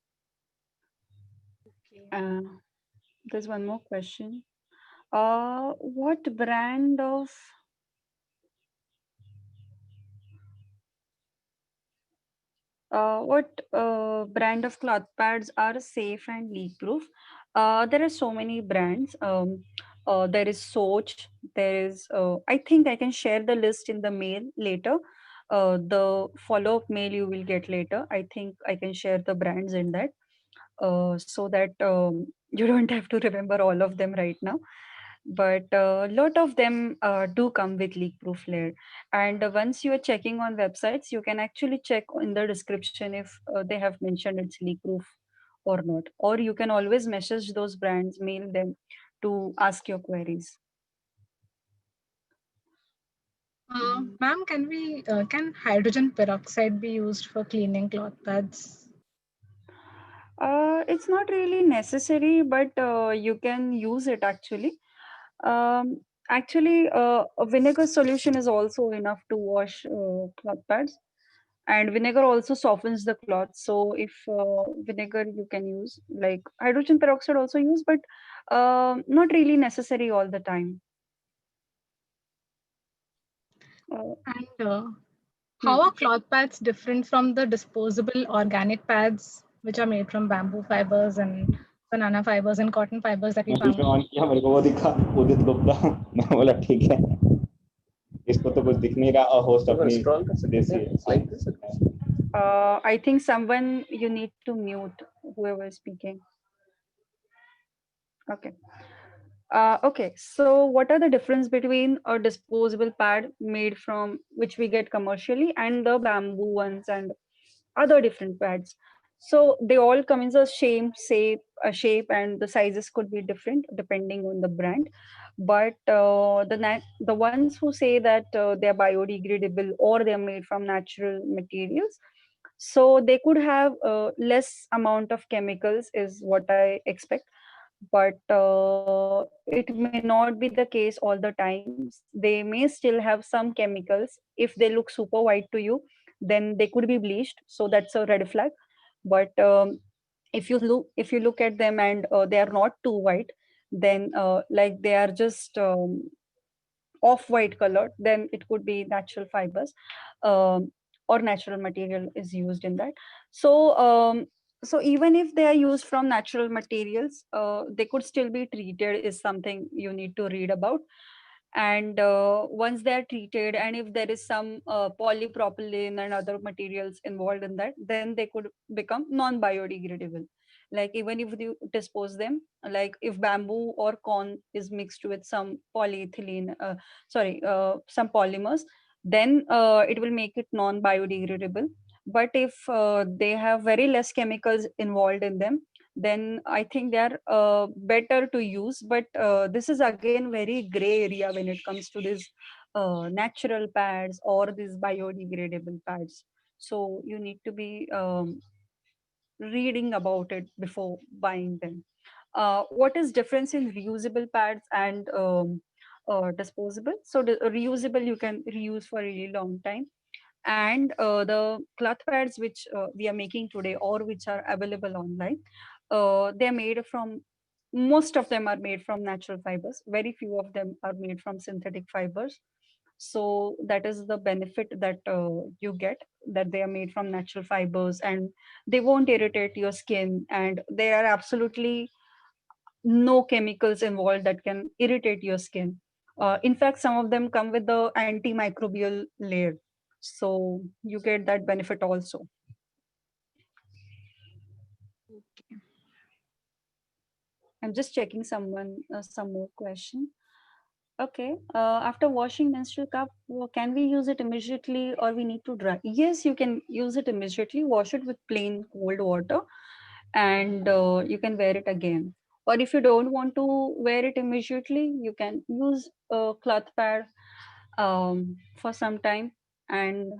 Okay. uh, there's one more question. What brand of brand of cloth pads are safe and leak proof? There are so many brands. There is Soch. There is. I think I can share the list in the mail later. The follow-up mail you will get later. I think I can share the brands in that, so that you don't have to remember all of them right now. But a lot of them do come with leak proof layer. And once you are checking on websites, you can actually check in the description if they have mentioned it's leak proof or not, or you can always message those brands, mail them to ask your queries. Mm. Ma'am, can hydrogen peroxide be used for cleaning cloth pads? It's not really necessary, but you can use it actually. Um, Actually, a vinegar solution is also enough to wash cloth pads, and vinegar also softens the cloth. So if vinegar you can use, like hydrogen peroxide also use, but not really necessary all the time. Uh, And hmm. how are cloth pads different from the disposable organic pads, which are made from bamboo fibers and banana fibers and cotton fibers that we मैं बीच में found? On किया, मेरे को वो दिखा उदित गुप्ता। मैं बोला ठीक है, इसको तो कुछ दिख नहीं रहा, होस्ट अपनी देसी है। I think someone you need to mute, whoever is speaking. Okay. Okay, so what are the difference between a disposable pad made from which we get commercially and the bamboo ones and other different pads? So they all come in a shape, and the sizes could be different depending on the brand. But the ones who say that they are biodegradable or they are made from natural materials, so they could have less amount of chemicals, is what I expect. But it may not be the case all the times. They may still have some chemicals. If they look super white to you, then they could be bleached, so that's a red flag. But if you look at them and they are not too white, then like they are just off white color, then it could be natural fibers, um, or natural material is used in that. So um, so even if they are used from natural materials, they could still be treated, is something you need to read about. And once they are treated, and if there is some polypropylene and other materials involved in that, then they could become non biodegradable. Like even if you dispose them, like if bamboo or corn is mixed with some polyethylene, some polymers, then it will make it non-biodegradable. But if they have very less chemicals involved in them, then I think they are better to use. But this is again very gray area when it comes to these natural pads or these biodegradable pads. So you need to be reading about it before buying them. What is difference in reusable pads and disposable? So the reusable you can reuse for a really long time, and the cloth pads which we are making today or which are available online, they are made from, most of them are made from natural fibers. Very few of them are made from synthetic fibers. So that is the benefit that you get, that they are made from natural fibers and they won't irritate your skin, and there are absolutely no chemicals involved that can irritate your skin. In fact, some of them come with the antimicrobial layer, so you get that benefit also. I'm just checking some more question. Okay. After washing menstrual cup, can we use it immediately or we need to dry? Yes, you can use it immediately. Wash it with plain cold water, and you can wear it again. Or if you don't want to wear it immediately, you can use a cloth pad for some time, and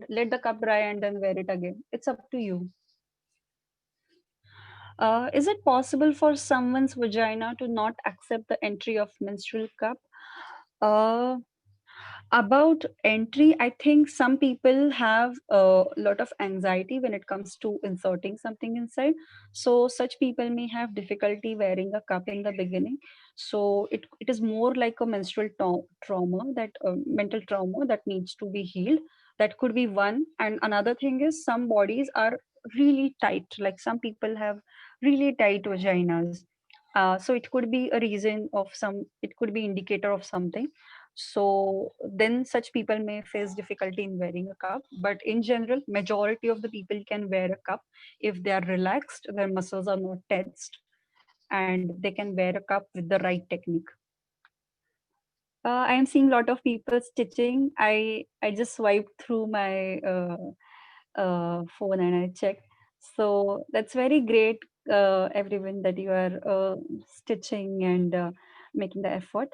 let the cup dry and then wear it again. It's up to you. Is it possible for someone's vagina to not accept the entry of menstrual cup? Uh, about entry, I think some people have a lot of anxiety when it comes to inserting something inside. So such people may have difficulty wearing a cup in the beginning. So it is more like a menstrual trauma, that mental trauma that needs to be healed. That could be one. And another thing is some bodies are really tight. Like some people have really tight vaginas. So it could be a reason of some, it could be indicator of something. So then such people may face difficulty in wearing a cup, but in general majority of the people can wear a cup if they are relaxed, their muscles are not tensed, and they can wear a cup with the right technique. I am seeing a lot of people stitching. I just swiped through my phone and I checked. So that's very great, everyone, that you are stitching and making the effort.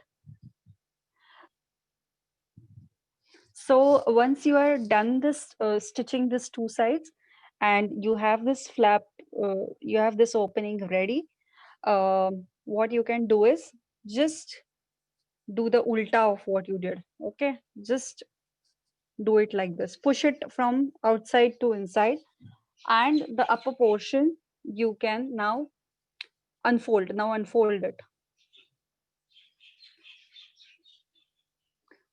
So once you are done this stitching this two sides, and you have this flap, you have this opening ready, what you can do is just do the ulta of what you did. Okay, just do it like this. Push it from outside to inside, and the upper portion you can now unfold. Now unfold it.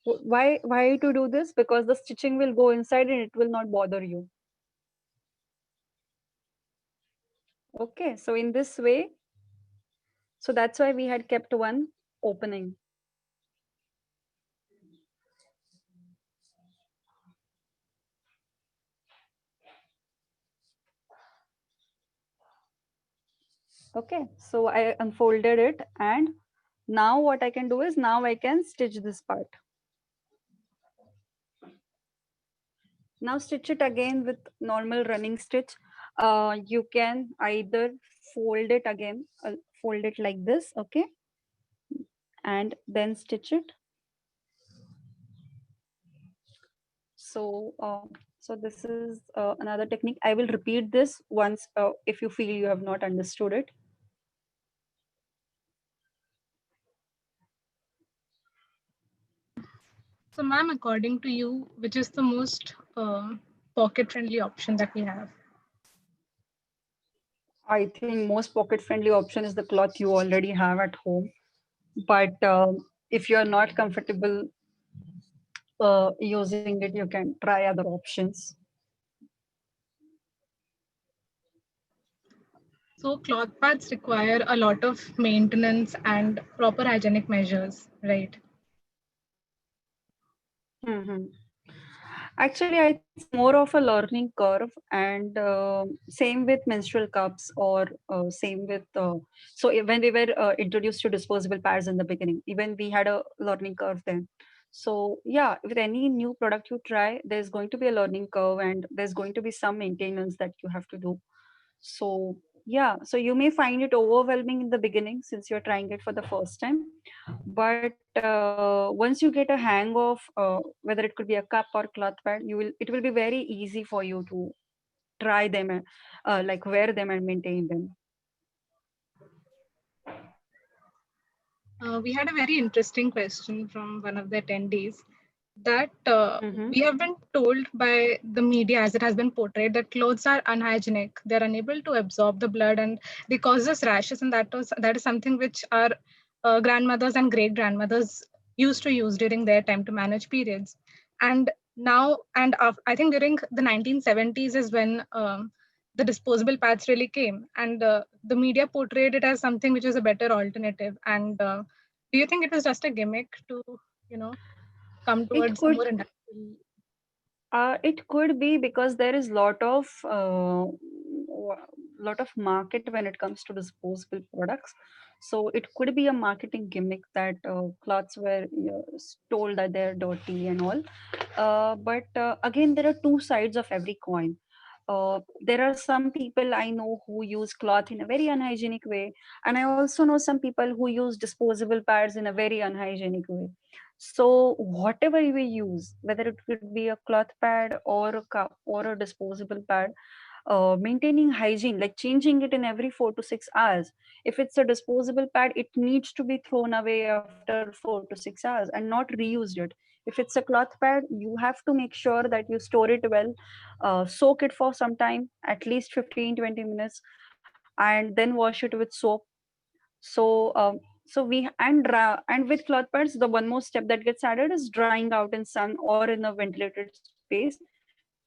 Why to do this? Because the stitching will go inside and it will not bother you. Okay, so in this way, so that's why we had kept one opening. Okay, so I unfolded it, and now what I can do is now I can stitch this part. Now stitch it again with normal running stitch. You can either fold it again, fold it like this, okay, and then stitch it. So, so this is another technique. I will repeat this once if you feel you have not understood it. So, ma'am, according to you, which is the most pocket-friendly option that we have? I think most pocket-friendly option is the cloth you already have at home. But if you are not comfortable using it, you can try other options. So, cloth pads require a lot of maintenance and proper hygienic measures, right? Mm-hmm. Actually, I think it's more of a learning curve, and same with menstrual cups, or same with. So when we were introduced to disposable pads in the beginning, even we had a learning curve then. So yeah, with any new product you try, there's going to be a learning curve and there's going to be some maintenance that you have to do. So yeah, so you may find it overwhelming in the beginning since you're trying it for the first time, but once you get a hang of whether it could be a cup or cloth pad, it will be very easy for you to try them and like wear them and maintain them. We had a very interesting question from one of the attendees that Mm-hmm. we have been told by the media, as it has been portrayed, that clothes are unhygienic. They're unable to absorb the blood and they cause us rashes. And that is something which our grandmothers and great grandmothers used to use during their time to manage periods. And now, I think during the 1970s is when the disposable pads really came. And the media portrayed it as something which is a better alternative. And do you think it was just a gimmick to, you know, come It towards a could more industrial? it could be because there is lot of market when it comes to disposable products. So it could be a marketing gimmick that clothes were told that they're dirty and all. But again, there are two sides of every coin. There are some people I know who use cloth in a very unhygienic way, and I also know some people who use disposable pads in a very unhygienic way. So whatever we use, whether it could be a cloth pad or a cup or a disposable pad, maintaining hygiene, like changing it in every 4 to 6 hours. If it's a disposable pad, it needs to be thrown away after 4 to 6 hours and not reused it. If it's a cloth pad, you have to make sure that you store it well, soak it for some time, at least 15-20 minutes, and then wash it with soap. So with cloth pads, the one more step that gets added is drying out in sun or in a ventilated space,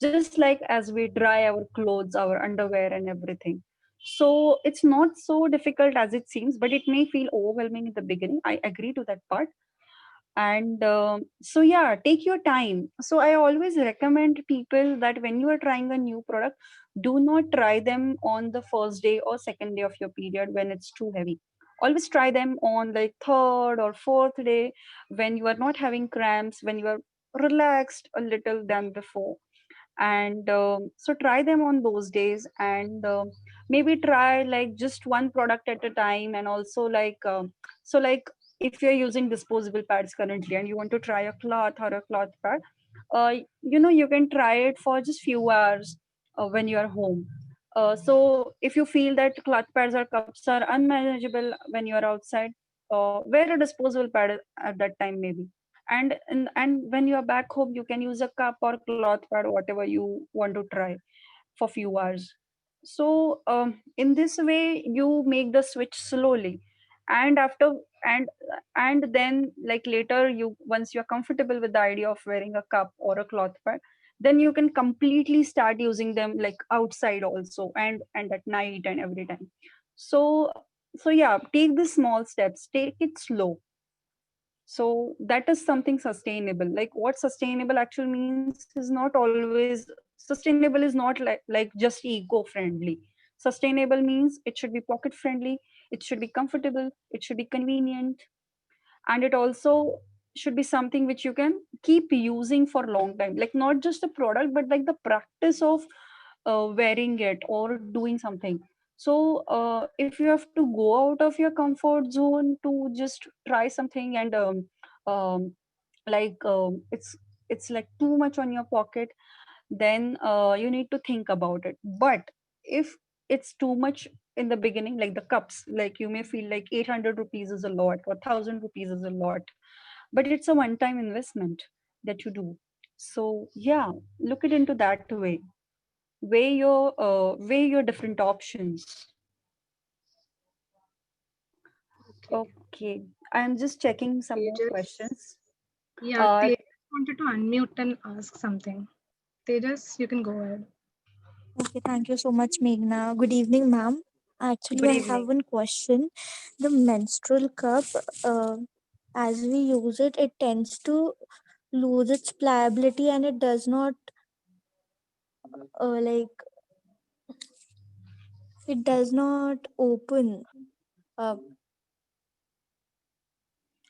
just like as we dry our clothes, our underwear, and everything. So it's not so difficult as it seems, but it may feel overwhelming in the beginning. I agree to that part. And so yeah, take your time. So I always recommend people that when you are trying a new product, do not try them on the first day or second day of your period when it's too heavy. Always try them on like third or fourth day, when you are not having cramps, when you are relaxed a little than before. And so try them on those days, and maybe try like just one product at a time. And also like if you're using disposable pads currently and you want to try a cloth or a cloth pad, you can try it for just few hours when you are home. So if you feel that cloth pads or cups are unmanageable when you are outside, wear a disposable pad at that time maybe. And when you are back home, you can use a cup or cloth pad, whatever you want to try, for few hours. So in this way you make the switch slowly, and after and then like later, you once you're comfortable with the idea of wearing a cup or a cloth pad, then you can completely start using them like outside also, and at night and every time. So yeah, take the small steps, take it slow. So that is something sustainable. Like what sustainable actually means is not always sustainable, is not like just eco friendly. Sustainable means it should be pocket friendly, it should be comfortable, it should be convenient, and it also should be something which you can keep using for a long time, like not just a product but like the practice of wearing it or doing something. So if you have to go out of your comfort zone to just try something, and um, it's like too much on your pocket, then you need to think about it. But if it's too much in the beginning, like the cups, like you may feel like 800 rupees is a lot or 1000 rupees is a lot, but it's a one time investment that you do. So yeah, look it into that way. Weigh your different options. Okay. Okay, I'm just checking some more Tejas. questions. Yeah, uh Tejas wanted to unmute and ask something. Tejas, you can go ahead. Okay, thank you so much, Meghna. Good evening, ma'am. Actually, Good I have evening. one question. The menstrual cup, uh, as we use it, it tends to lose its pliability and it does not, like, it does not open up.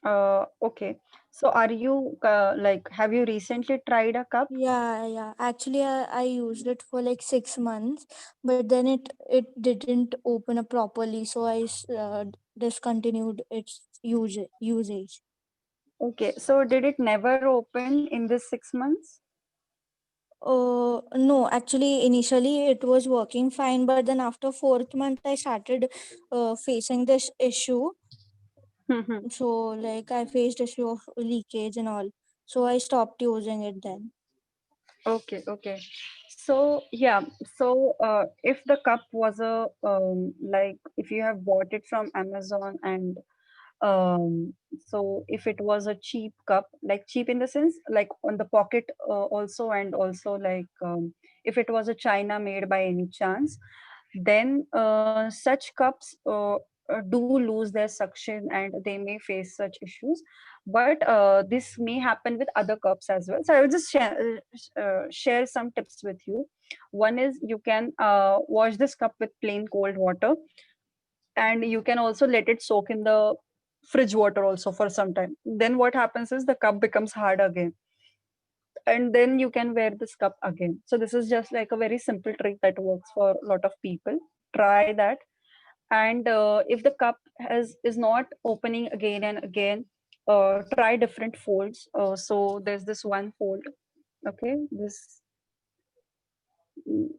Okay. So are you like, have you recently tried a cup? Yeah. Actually, I used it for like 6 months, but then it didn't open up properly, so discontinued its usage. Okay. So did it never open in this 6 months? No, actually, initially it was working fine, but then after fourth month, I started facing this issue. So, like, I faced issue of leakage and all. So I stopped using it then. Okay, okay. So yeah, so if the cup was a like if you have bought it from Amazon and so if it was a cheap cup, like cheap in the sense like on the pocket also, and also like if it was a China made by any chance, then such cups do lose their suction and they may face such issues. But this may happen with other cups as well. So I will just share some tips with you. One is you can wash this cup with plain cold water, and you can also let it soak in the fridge water also for some time. Then what happens is the cup becomes hard again, and then you can wear this cup again. So this is just like a very simple trick that works for a lot of people. Try that. And if the cup is not opening again and again, try different folds. So there's this one fold, okay, this mm,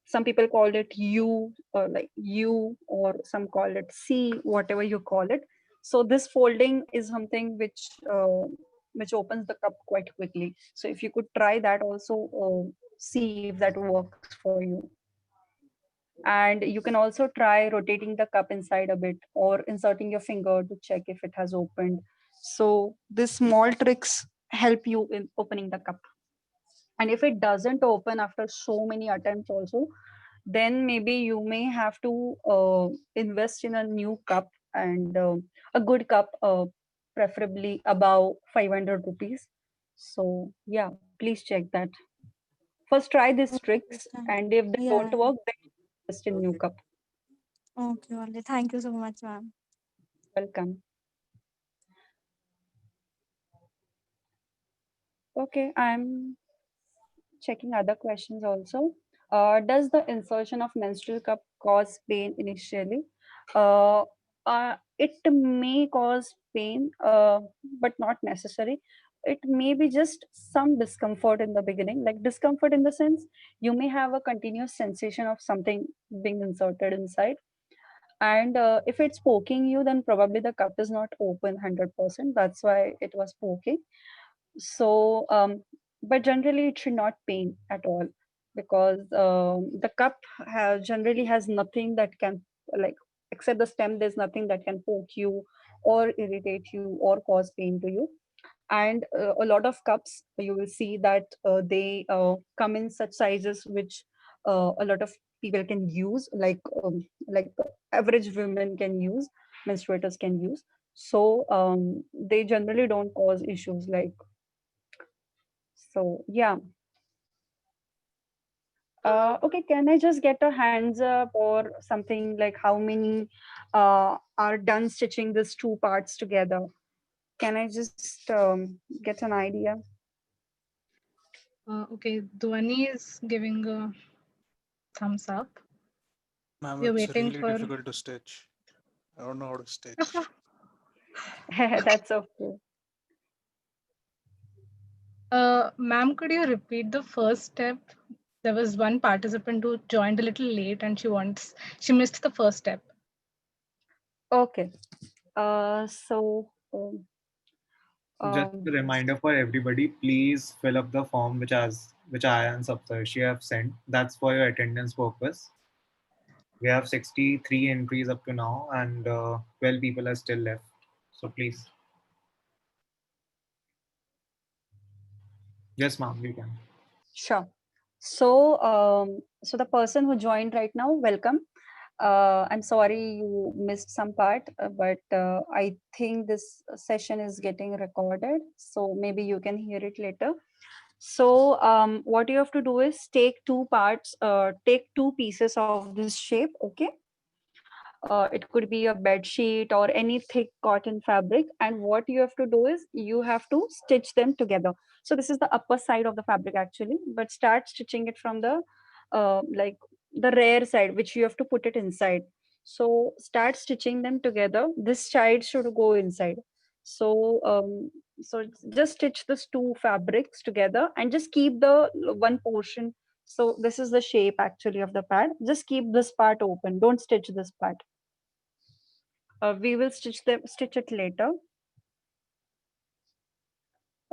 some people call it U, or like U, or some call it C, whatever you call it. So this folding is something which opens the cup quite quickly. So if you could try that also, see if that works for you. And you can also try rotating the cup inside a bit, or inserting your finger to check if it has opened. So these small tricks help you in opening the cup. And if it doesn't open after so many attempts also, then maybe you may have to invest in a new cup, and a good cup, preferably above 500 rupees. So yeah, please check that. First try these Okay, tricks, and if they don't yeah. work, then invest in new cup. Okay, only. Thank you so much, ma'am. Welcome. Okay, I'm checking other questions also. Does the insertion of menstrual cup cause pain initially? Uh, it may cause pain, but not necessary. It may be just some discomfort in the beginning, like discomfort in the sense you may have a continuous sensation of something being inserted inside. And if it's poking you, then probably the cup is not open 100%. That's why it was poking. So but generally it should not pain at all, because the cup generally has nothing that can, like, except the stem, there's nothing that can poke you or irritate you or cause pain to you. And a lot of cups you will see that they come in such sizes which a lot of people can use, like average women can use, menstruators can use. So they generally don't cause issues like, so yeah. Okay, can I just get a hands up or something, like how many are done stitching these two parts together? Can I just get an idea? Okay, Dhwani is giving a thumbs up. Ma'am, We are it's waiting really for. difficult to stitch. I don't know how to stitch. That's okay. Ma'am, could you repeat the first step? There was one participant who joined a little late and she missed the first step. Okay. So Just a reminder for everybody, please fill up the form which I and Saptarshi have sent. That's for your attendance purpose. We have 63 entries up to now, and 12 people are still left. So please, yes, ma'am, you can. sure. So so the person who joined right now, welcome. I'm sorry you missed some part, but I think this session is getting recorded, so maybe you can hear it later. So what you have to do is take two parts, take two pieces of this shape, okay? It could be a bed sheet or any thick cotton fabric. And what you have to do is you have to stitch them together. So this is the upper side of the fabric actually, but start stitching it from the like the rear side, which you have to put it inside. So start stitching them together. This side should go inside. So just stitch these two fabrics together and just keep the one portion. So this is the shape actually of the pad. Just keep this part open. Don't stitch this part. We will stitch it later.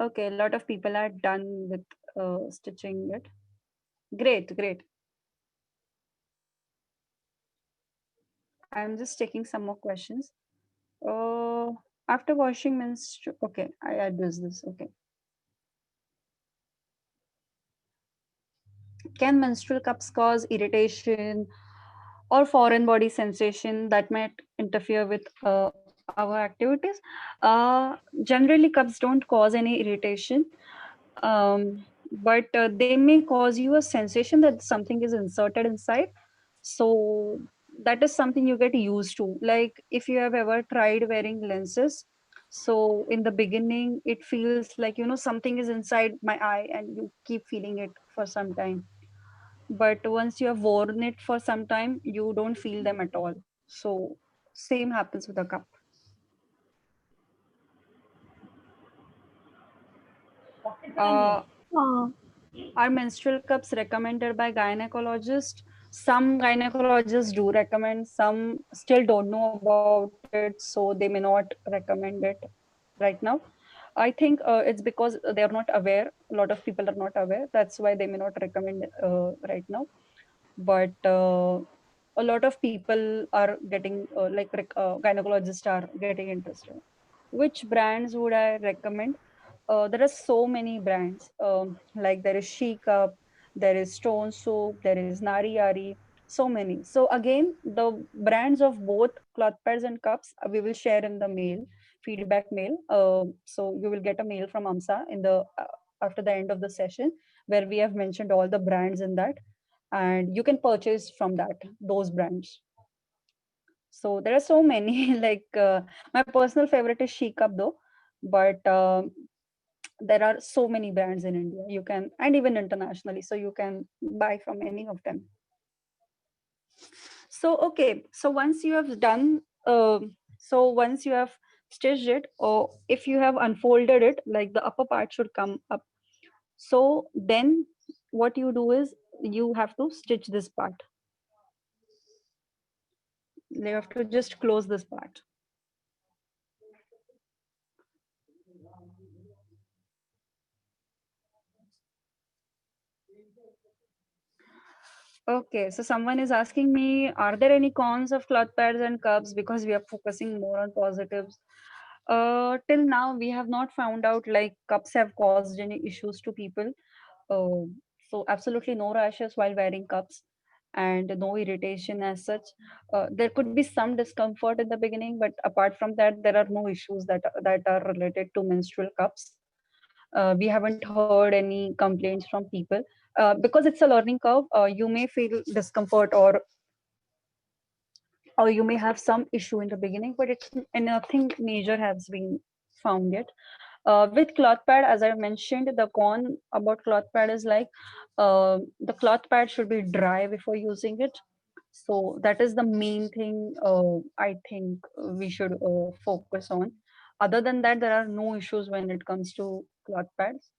Okay, a lot of people are done with stitching it. Great, great. I'm just taking some more questions. Uh, After washing menstrual, okay, I address this. Okay. Can menstrual cups cause irritation or foreign body sensation that might interfere with our activities? Generally, cups don't cause any irritation, but they may cause you a sensation that something is inserted inside. So that is something you get used to. Like if you have ever tried wearing lenses, so in the beginning it feels like something is inside my eye and you keep feeling it for some time, but once you have worn it for some time you don't feel them at all. So same happens with a cup. uh, Uh, are menstrual cups recommended by gynecologists? Some gynecologists do recommend, some still don't know about it, so they may not recommend it right now. I think it's because they are not aware. A lot of people are not aware. That's why they may not recommend right now. But a lot of people are getting gynecologists are getting interested. Which brands would I recommend? There are so many brands. Like there is She Cup, there is Stone Soup, there is Nari Yari, so many. So again, the brands of both cloth pads and cups we will share in the mail, feedback mail. So you will get a mail from AMSA in the after the end of the session, where we have mentioned all the brands in that, and you can purchase from that those brands. So there are so many. Like my personal favorite is She Cup though, but there are so many brands in India. You can, and even internationally, so you can buy from any of them. So okay, so once you have done, once you have stitched it, or if you have unfolded it, like the upper part should come up. So then what you do is you have to stitch this part. You have to just close this part. Okay, so someone is asking me, are there any cons of cloth pads and cups, because we are focusing more on positives? Till now, we have not found out like cups have caused any issues to people. Uh, so absolutely no rashes while wearing cups and no irritation as such. There could be some discomfort in the beginning, but apart from that, there are no issues that are related to menstrual cups. We haven't heard any complaints from people because it's a learning curve. You may feel discomfort, or you may have some issue in the beginning, but it's nothing major has been found yet. With cloth pad, as I mentioned, the con about cloth pad is like the cloth pad should be dry before using it. So that is the main thing I think we should focus on. Other than that, there are no issues when it comes to cloth pads.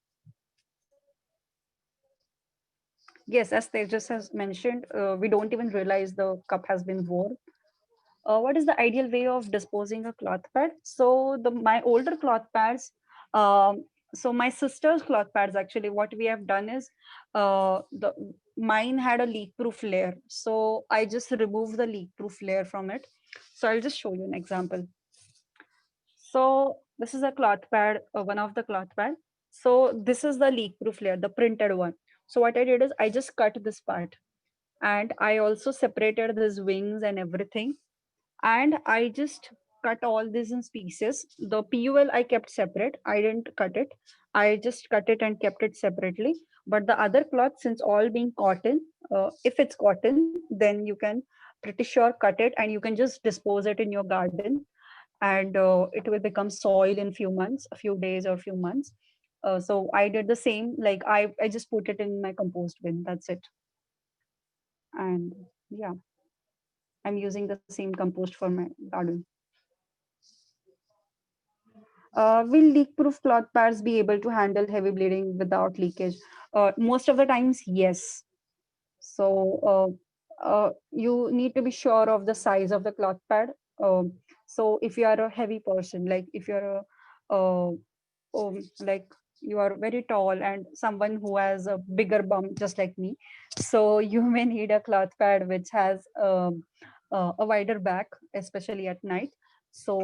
Yes, as Tejas has mentioned, we don't even realize the cup has been worn. What is the ideal way of disposing a cloth pad? So my older cloth pads, so my sister's cloth pads actually, what we have done is, the mine had a leak-proof layer. So I just removed the leak-proof layer from it. So I'll just show you an example. So this is a cloth pad, one of the cloth pad. So this is the leak-proof layer, the printed one. So what I did is I just cut this part, and I also separated these wings and everything, and I just cut all this in pieces. The PUL I kept separate. I didn't cut it. I just cut it and kept it separately. But the other cloth, since all being cotton, if it's cotton, then you can pretty sure cut it, and you can just dispose it in your garden, and it will become soil in few months, a few days or few months. So I did the same. Like I just put it in my compost bin. That's it. And yeah, I'm using the same compost for my garden. Will leak-proof cloth pads be able to handle heavy bleeding without leakage? Most of the times, yes. So you need to be sure of the size of the cloth pad. So if you are a heavy person, like if you're like you are very tall and someone who has a bigger bum just like me, so you may need a cloth pad which has a wider back, especially at night. So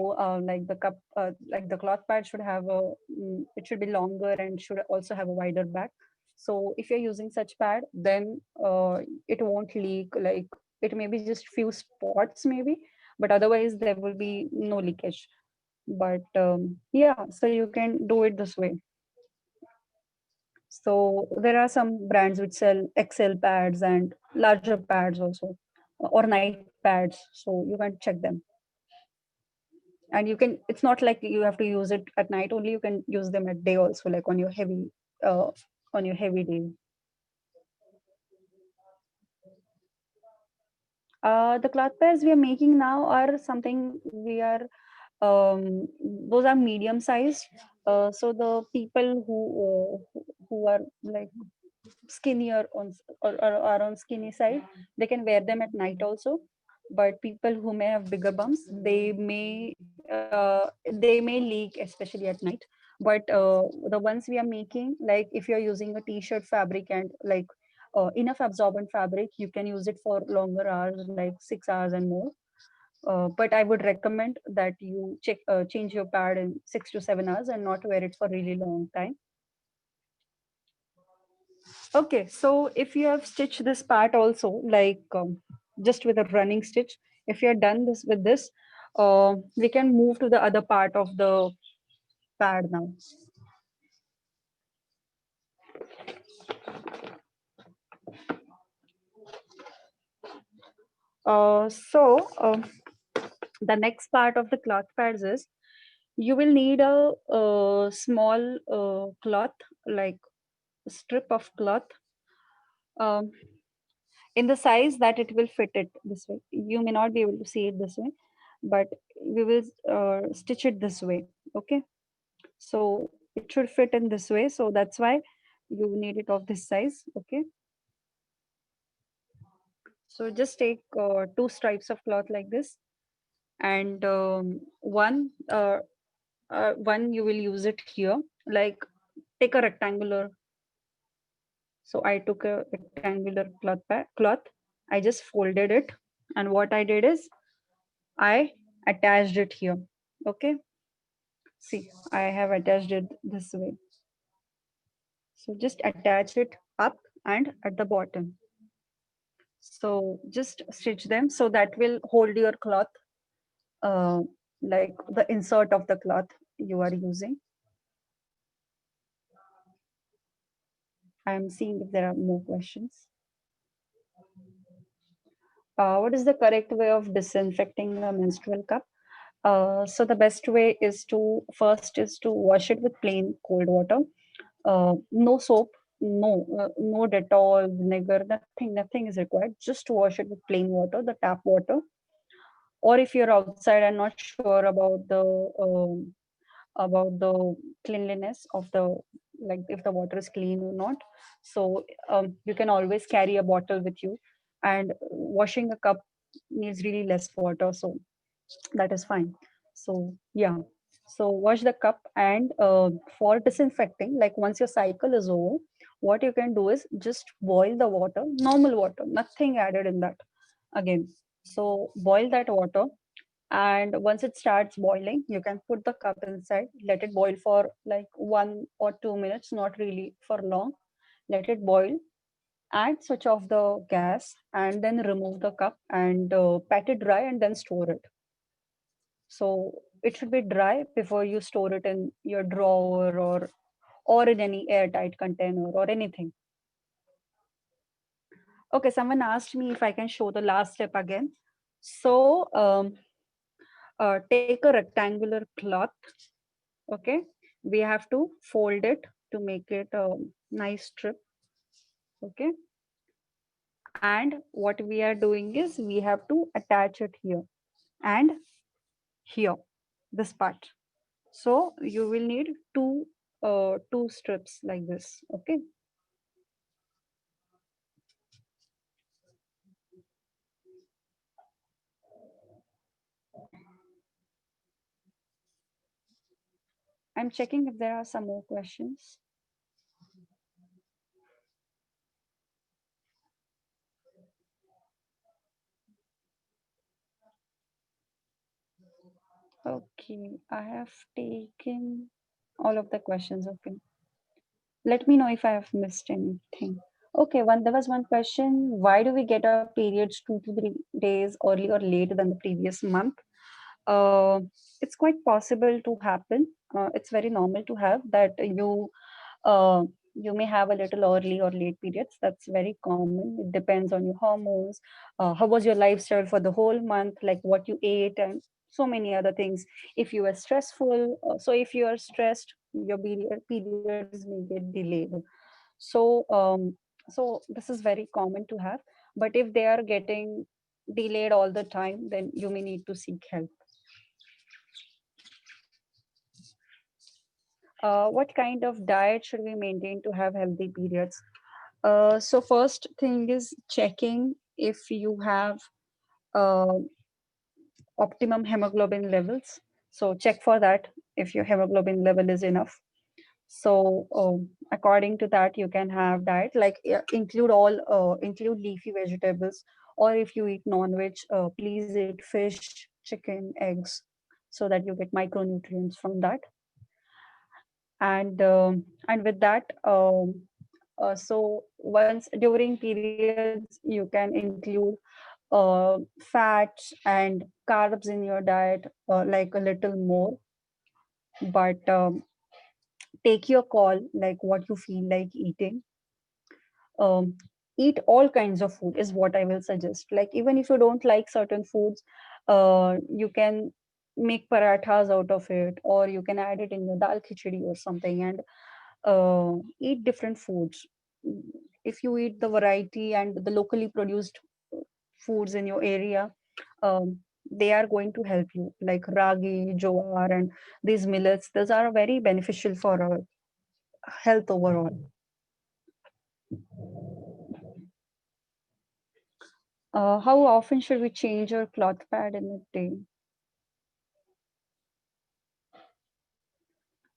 like the cloth pad should have it should be longer and should also have a wider back. So if you're using such pad, then it won't leak. Like it may be just few spots maybe, but otherwise there will be no leakage. But yeah, so you can do it this way. So there are some brands which sell XL pads and larger pads also, or night pads. So you can check them. And you can, it's not like you have to use it at night only. You can use them at day also, like uh, on your heavy day. The cloth pairs we are making now are something we are those are medium sized. So the people who are like skinnier or are on skinny side, they can wear them at night also. But people who may have bigger bumps, they may leak, especially at night. But the ones we are making, like if you're using a t-shirt fabric and like enough absorbent fabric, you can use it for longer hours, like 6 hours and more. But I would recommend that you change your pad in 6 to 7 hours and not wear it for really long time. Okay, so if you have stitched this part also, like just with a running stitch, if you're done this with this, we can move to the other part of the pad now. So the next part of the cloth pads is you will need a small cloth, like strip of cloth, um, in the size that it will fit it this way. You may not be able to see it this way, but we will stitch it this way. Okay, so it should fit in this way. So that's why you need it of this size. Okay, so just take two stripes of cloth like this, and one you will use it here. Like take a rectangular. So I took a rectangular cloth. I just folded it, and what I did is I attached it here. Okay, see, I have attached it this way. So just attach it up and at the bottom. So just stitch them so that will hold your cloth, uh, like the insert of the cloth you are using. I'm seeing if there are more questions. What is the correct way of disinfecting a menstrual cup? So the best way is to first is to wash it with plain cold water. No soap, no Dettol, vinegar, nothing is required. Just wash it with plain water, the tap water. Or if you're outside and not sure about the cleanliness of the, like if the water is clean or not, so you can always carry a bottle with you. And washing a cup needs really less water, so that is fine. So yeah, so wash the cup, and for disinfecting, like once your cycle is over, what you can do is just boil the water, normal water, nothing added in that again. So boil that water, and once it starts boiling, you can put the cup inside, let it boil for like 1 or 2 minutes, not really for long. Let it boil and switch off the gas, and then remove the cup and pat it dry and then store it. So it should be dry before you store it in your drawer or in any airtight container or anything. Okay, someone asked me if I can show the last step again. So take a rectangular cloth. Okay, we have to fold it to make it a nice strip. Okay, and what we are doing is we have to attach it here and here, this part. So you will need two strips like this. Okay. I'm checking if there are some more questions. Okay, I have taken all of the questions. Okay. Let me know if I have missed anything. Okay, there was one question. Why do we get our periods 2 to 3 days early or later than the previous month? Uh, it's quite possible to happen. It's very normal to have that uh, you may have a little early or late periods. That's very common. It depends on your hormones. How was your lifestyle for the whole month? Like what you ate and so many other things. If you are stressful, so if you are stressed, your periods may get delayed. So so this is very common to have. But if they are getting delayed all the time, then you may need to seek help. What kind of diet should we maintain to have healthy periods? So first thing is checking if you have uh, optimum hemoglobin levels. So check for that if your hemoglobin level is enough. So according to that, you can have diet like include leafy vegetables, or if you eat non-veg, please eat fish, chicken, eggs, so that you get micronutrients from that. And with that, so once during periods, you can include fats and carbs in your diet, like a little more, but take your call like what you feel like eating. um, Eat all kinds of food is what I will suggest. Like even if you don't like certain foods, you can make parathas out of it, or you can add it in your dal khichdi or something, and eat different foods. If you eat the variety and the locally produced foods in your area, um, they are going to help you, like ragi, jowar, and these millets. Those are very beneficial for our health overall. How often should we change your cloth pad in a day?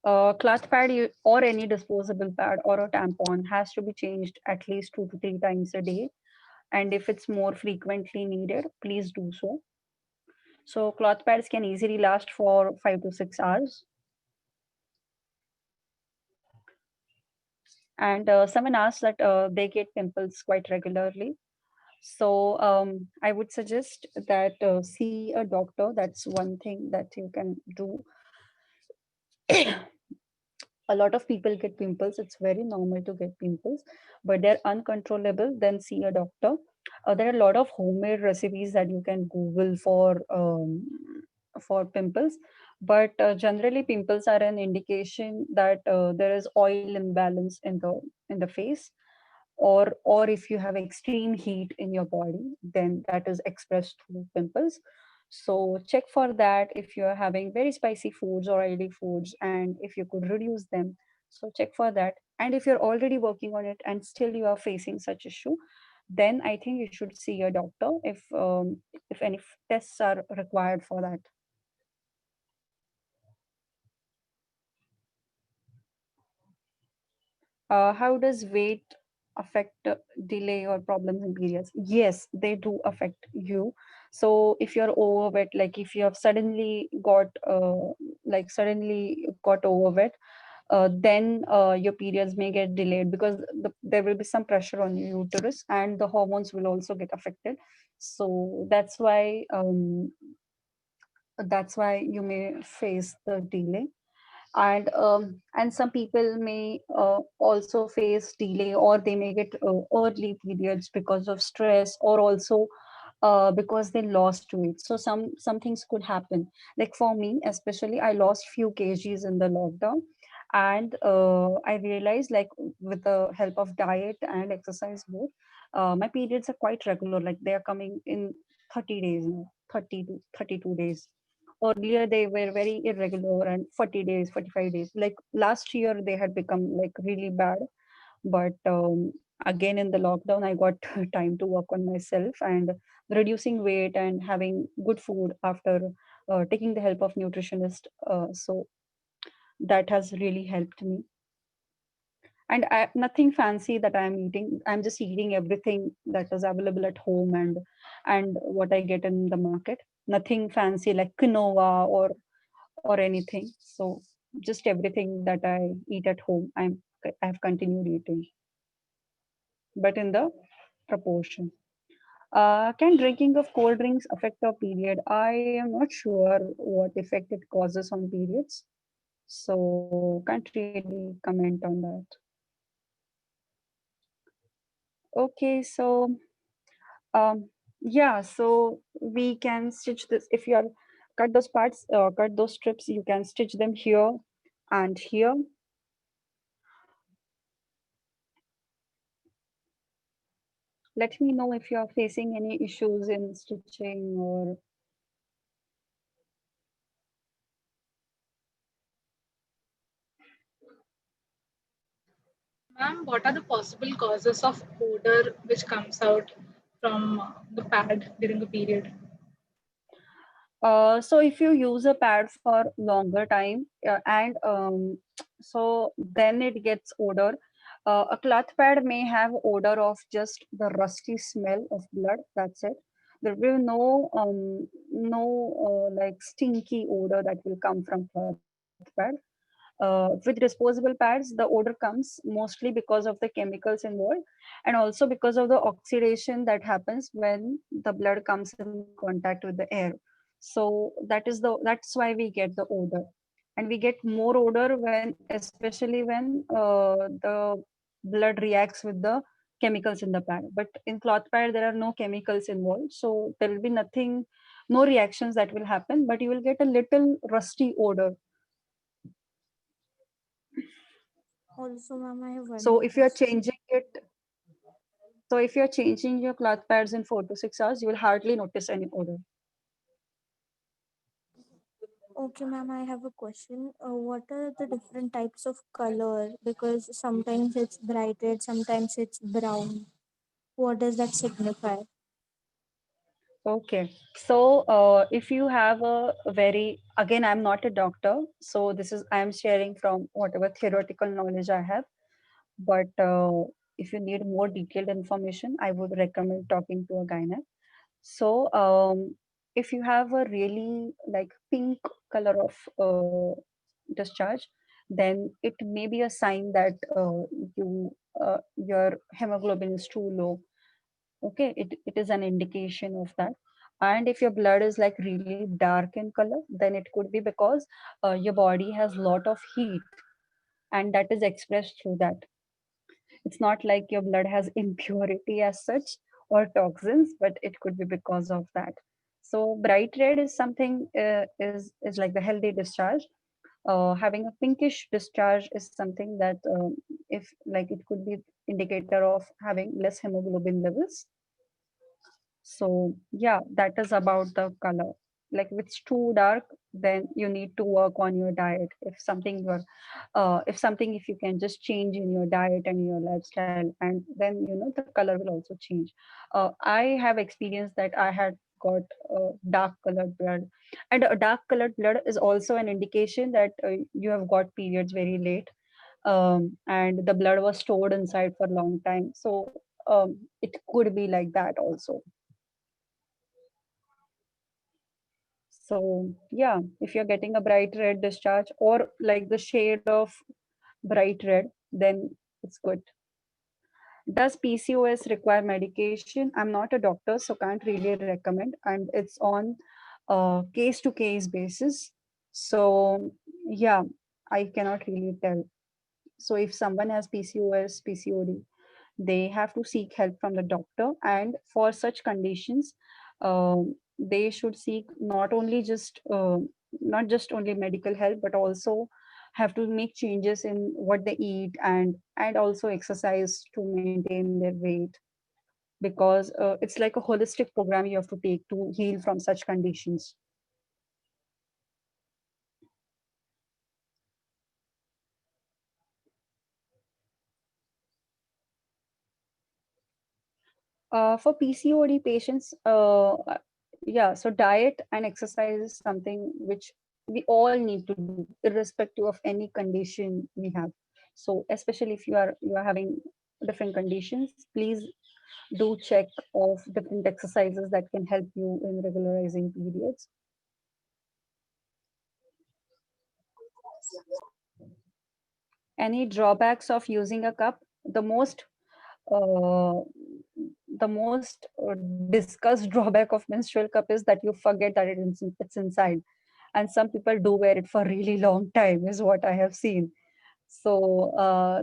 Cloth pad or any disposable pad or a tampon has to be changed at least 2 to 3 times a day. And if it's more frequently needed, please do so. So cloth pads can easily last for 5 to 6 hours. And someone asked that they get pimples quite regularly. So I would suggest that see a doctor. That's one thing that you can do. A lot of people get pimples. It's very normal to get pimples, but they're uncontrollable. Then see a doctor. There are a lot of homemade recipes that you can Google for pimples, but generally pimples are an indication that there is oil imbalance in the face, or if you have extreme heat in your body, then that is expressed through pimples. So check for that if you're having very spicy foods or oily foods, and if you could reduce them. So check for that. And if you're already working on it and still you are facing such issue, then I think you should see a doctor if any tests are required for that. How does weight affect delay or problems in periods? Yes, they do affect you. So if you're overweight, like if you have suddenly got overweight, then your periods may get delayed because there will be some pressure on your uterus, and the hormones will also get affected. So that's why you may face the delay. And some people may also face delay, or they may get early periods because of stress, or also because they lost weight. So some things could happen. Like for me, especially, I lost few kgs in the lockdown, and I realized, like, with the help of diet and exercise both, my periods are quite regular. Like they are coming in 30 days now, 30 to 32 days. Earlier they were very irregular and 40 days, 45 days. Like last year they had become like really bad, but again in the lockdown I got time to work on myself and reducing weight and having good food after taking the help of nutritionist. So that has really helped me. And nothing fancy that I'm eating. I'm just eating everything that is available at home and what I get in the market. Nothing fancy like quinoa or anything. So just everything that I eat at home, I've continued eating, but in the proportion. Can drinking of cold drinks affect our period? I am not sure what effect it causes on periods, so can't really comment on that. Okay, so yeah, so we can stitch this. If you are cut those parts, cut those strips, you can stitch them here and here. Let me know if you are facing any issues in stitching or Ma'am, what are the possible causes of odor which comes out from the pad during the period? So if you use a pad for longer time and so then it gets odor. A cloth pad may have odor of just the rusty smell of blood. That's it. There will be no like stinky odor that will come from cloth pad. With disposable pads, the odor comes mostly because of the chemicals involved and also because of the oxidation that happens when the blood comes in contact with the air. So that's why we get the odor, and we get more odor when, especially when the blood reacts with the chemicals in the pad. But in cloth pad there are no chemicals involved, so there will be nothing, no reactions that will happen, but you will get a little rusty odor. Also, ma'am, I have one So more if you're question. changing it, so if you're changing your cloth pads in 4 to 6 hours, you will hardly notice any odor. Okay, ma'am, I have a question. What are the different types of color? Because sometimes it's bright red, sometimes it's brown. What does that signify? Okay. So if you have a very, again, I'm not a doctor, so this is, I'm sharing from whatever theoretical knowledge I have. But if you need more detailed information, I would recommend talking to a gynae. So if you have a really like pink color of discharge, then it may be a sign that your hemoglobin is too low. Okay, it is an indication of that. And if your blood is like really dark in color, then it could be because your body has lot of heat, and that is expressed through that. It's not like your blood has impurity as such or toxins, but it could be because of that. So bright red is something is like the healthy discharge. Having a pinkish discharge is something that if like it could be indicator of having less hemoglobin levels. So yeah, that is about the color. Like if it's too dark, then you need to work on your diet. If you can just change in your diet and your lifestyle, and then the color will also change. I have experienced that I had got dark colored blood, and a dark colored blood is also an indication that you have got periods very late, and the blood was stored inside for a long time. So it could be like that also. So yeah, if you're getting a bright red discharge or like the shade of bright red, then it's good. Does PCOS require medication? I'm not a doctor, so can't really recommend, and it's on case to case basis. So yeah, I cannot really tell. So if someone has PCOS, PCOD, they have to seek help from the doctor. And for such conditions, They should seek not just only medical help, but also have to make changes in what they eat, and also exercise to maintain their weight, because it's like a holistic program you have to take to heal from such conditions. For PCOD patients, yeah, so diet and exercise is something which we all need to do, irrespective of any condition we have. So, especially if you are having different conditions, please do check of different exercises that can help you in regularizing periods. Any drawbacks of using a cup? Uh, the most discussed drawback of menstrual cup is that you forget that it's inside, and some people do wear it for a really long time, is what I have seen. So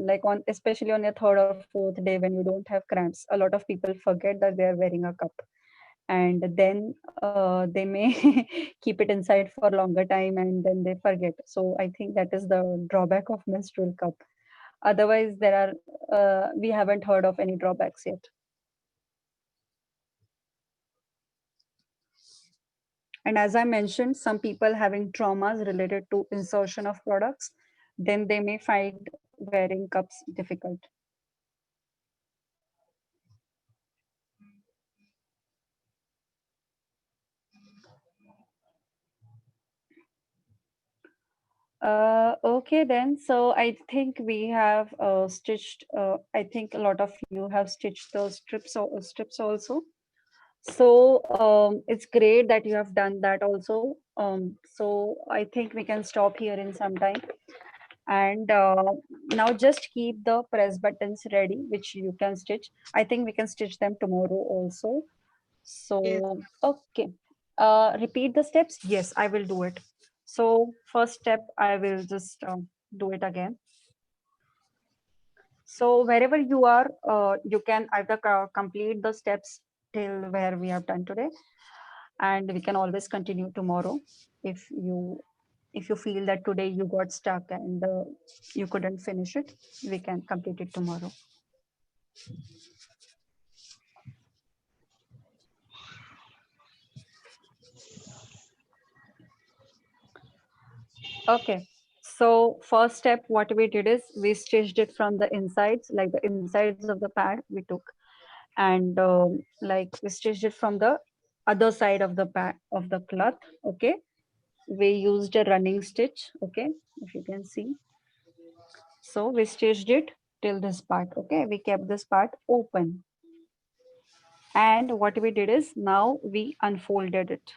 like on especially on your third or fourth day when you don't have cramps, a lot of people forget that they are wearing a cup, and then they may keep it inside for a longer time and then they forget. So I think that is the drawback of menstrual cup. Otherwise there are we haven't heard of any drawbacks yet. And as I mentioned, some people having traumas related to insertion of products, then they may find wearing cups difficult. Okay then. So I think we have stitched. I think a lot of you have stitched those strips also. So it's great that you have done that also. So I think we can stop here in some time. And now just keep the press buttons ready, which you can stitch. I think we can stitch them tomorrow also. Yes. So, okay. Repeat the steps. Yes, I will do it. So first step, I will just do it again. So wherever you are, you can either complete the steps till where we have done today, and we can always continue tomorrow if you feel that today you got stuck and you couldn't finish it. We can complete it tomorrow. Okay. So first step, what we did is we stitched it from the insides, like the insides of the pad we took, and like we stitched it from the other side of the pad of the cloth. Okay. We used a running stitch. Okay, if you can see. So we stitched it till this part. Okay, we kept this part open. And what we did is now we unfolded it.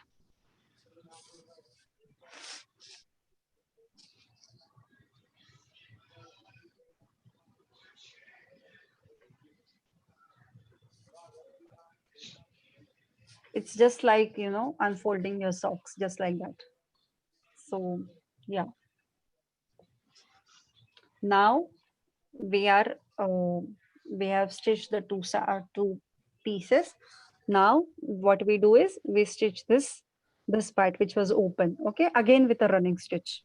It's just like, unfolding your socks, just like that. So, yeah. Now we are, we have stitched the two pieces. Now what we do is we stitch this part which was open. Okay, again with a running stitch.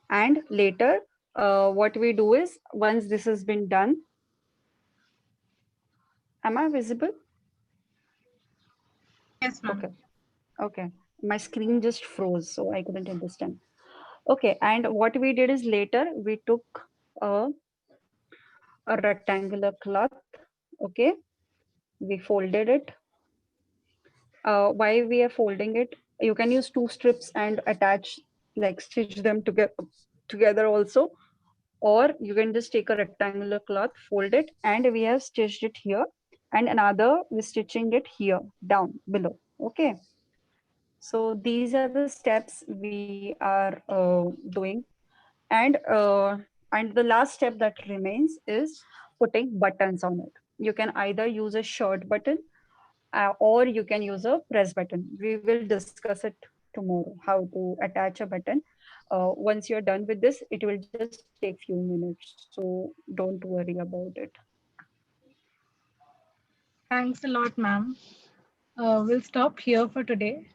And later, what we do is once this has been done, am I visible? Yes, ma'am. Okay. Okay. My screen just froze, so I couldn't understand. Okay. And what we did is later we took a, a rectangular cloth. Okay. We folded it. Why we are folding it? You can use two strips and attach, like stitch them together also. Or you can just take a rectangular cloth, fold it, and we have stitched it here, and another we're stitching it here down below. Okay, so these are the steps we are doing. And uh, and the last step that remains is putting buttons on it. You can either use a short button, or you can use a press button. We will discuss it tomorrow, how to attach a button. once you're done with this, it will just take few minutes. So don't worry about it. Thanks a lot, ma'am. We'll stop here for today.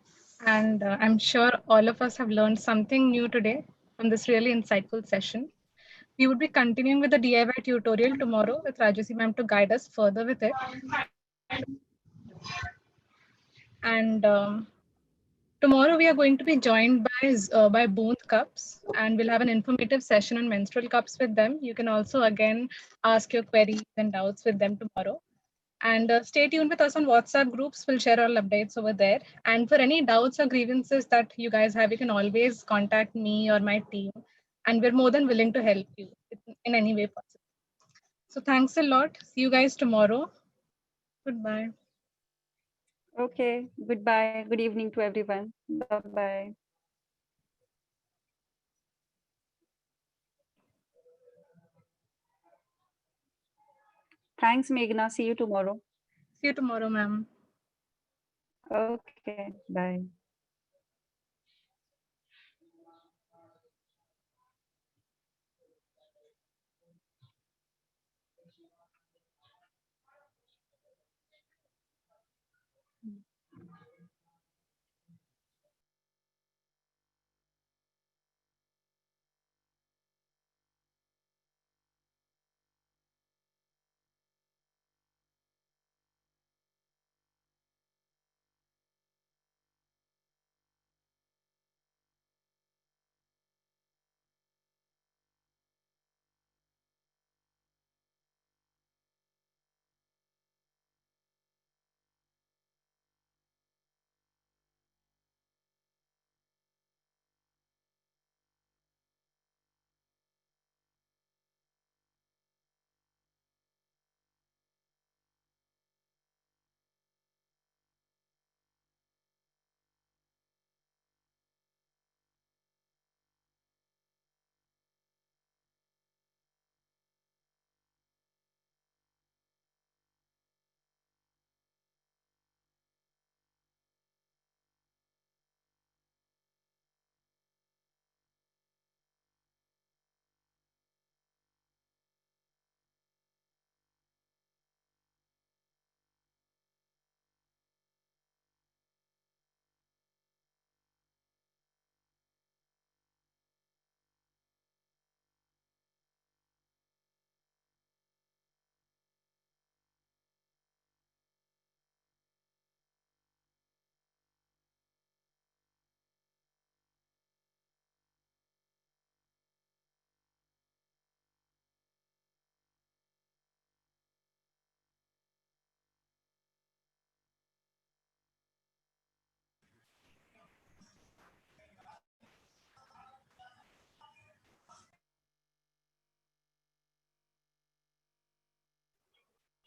And I'm sure all of us have learned something new today from this really insightful session. We would be continuing with the DIY tutorial tomorrow with Rajasi ma'am to guide us further with it. And tomorrow we are going to be joined by Boond Cups, and we'll have an informative session on menstrual cups with them. You can also again ask your queries and doubts with them tomorrow. And stay tuned with us on WhatsApp groups. We'll share all updates over there. And for any doubts or grievances that you guys have, you can always contact me or my team. And we're more than willing to help you in any way possible. So thanks a lot. See you guys tomorrow. Goodbye. Okay, goodbye. Good evening to everyone. Bye bye. Thanks, Meghna. See you tomorrow. See you tomorrow, ma'am. Okay, bye.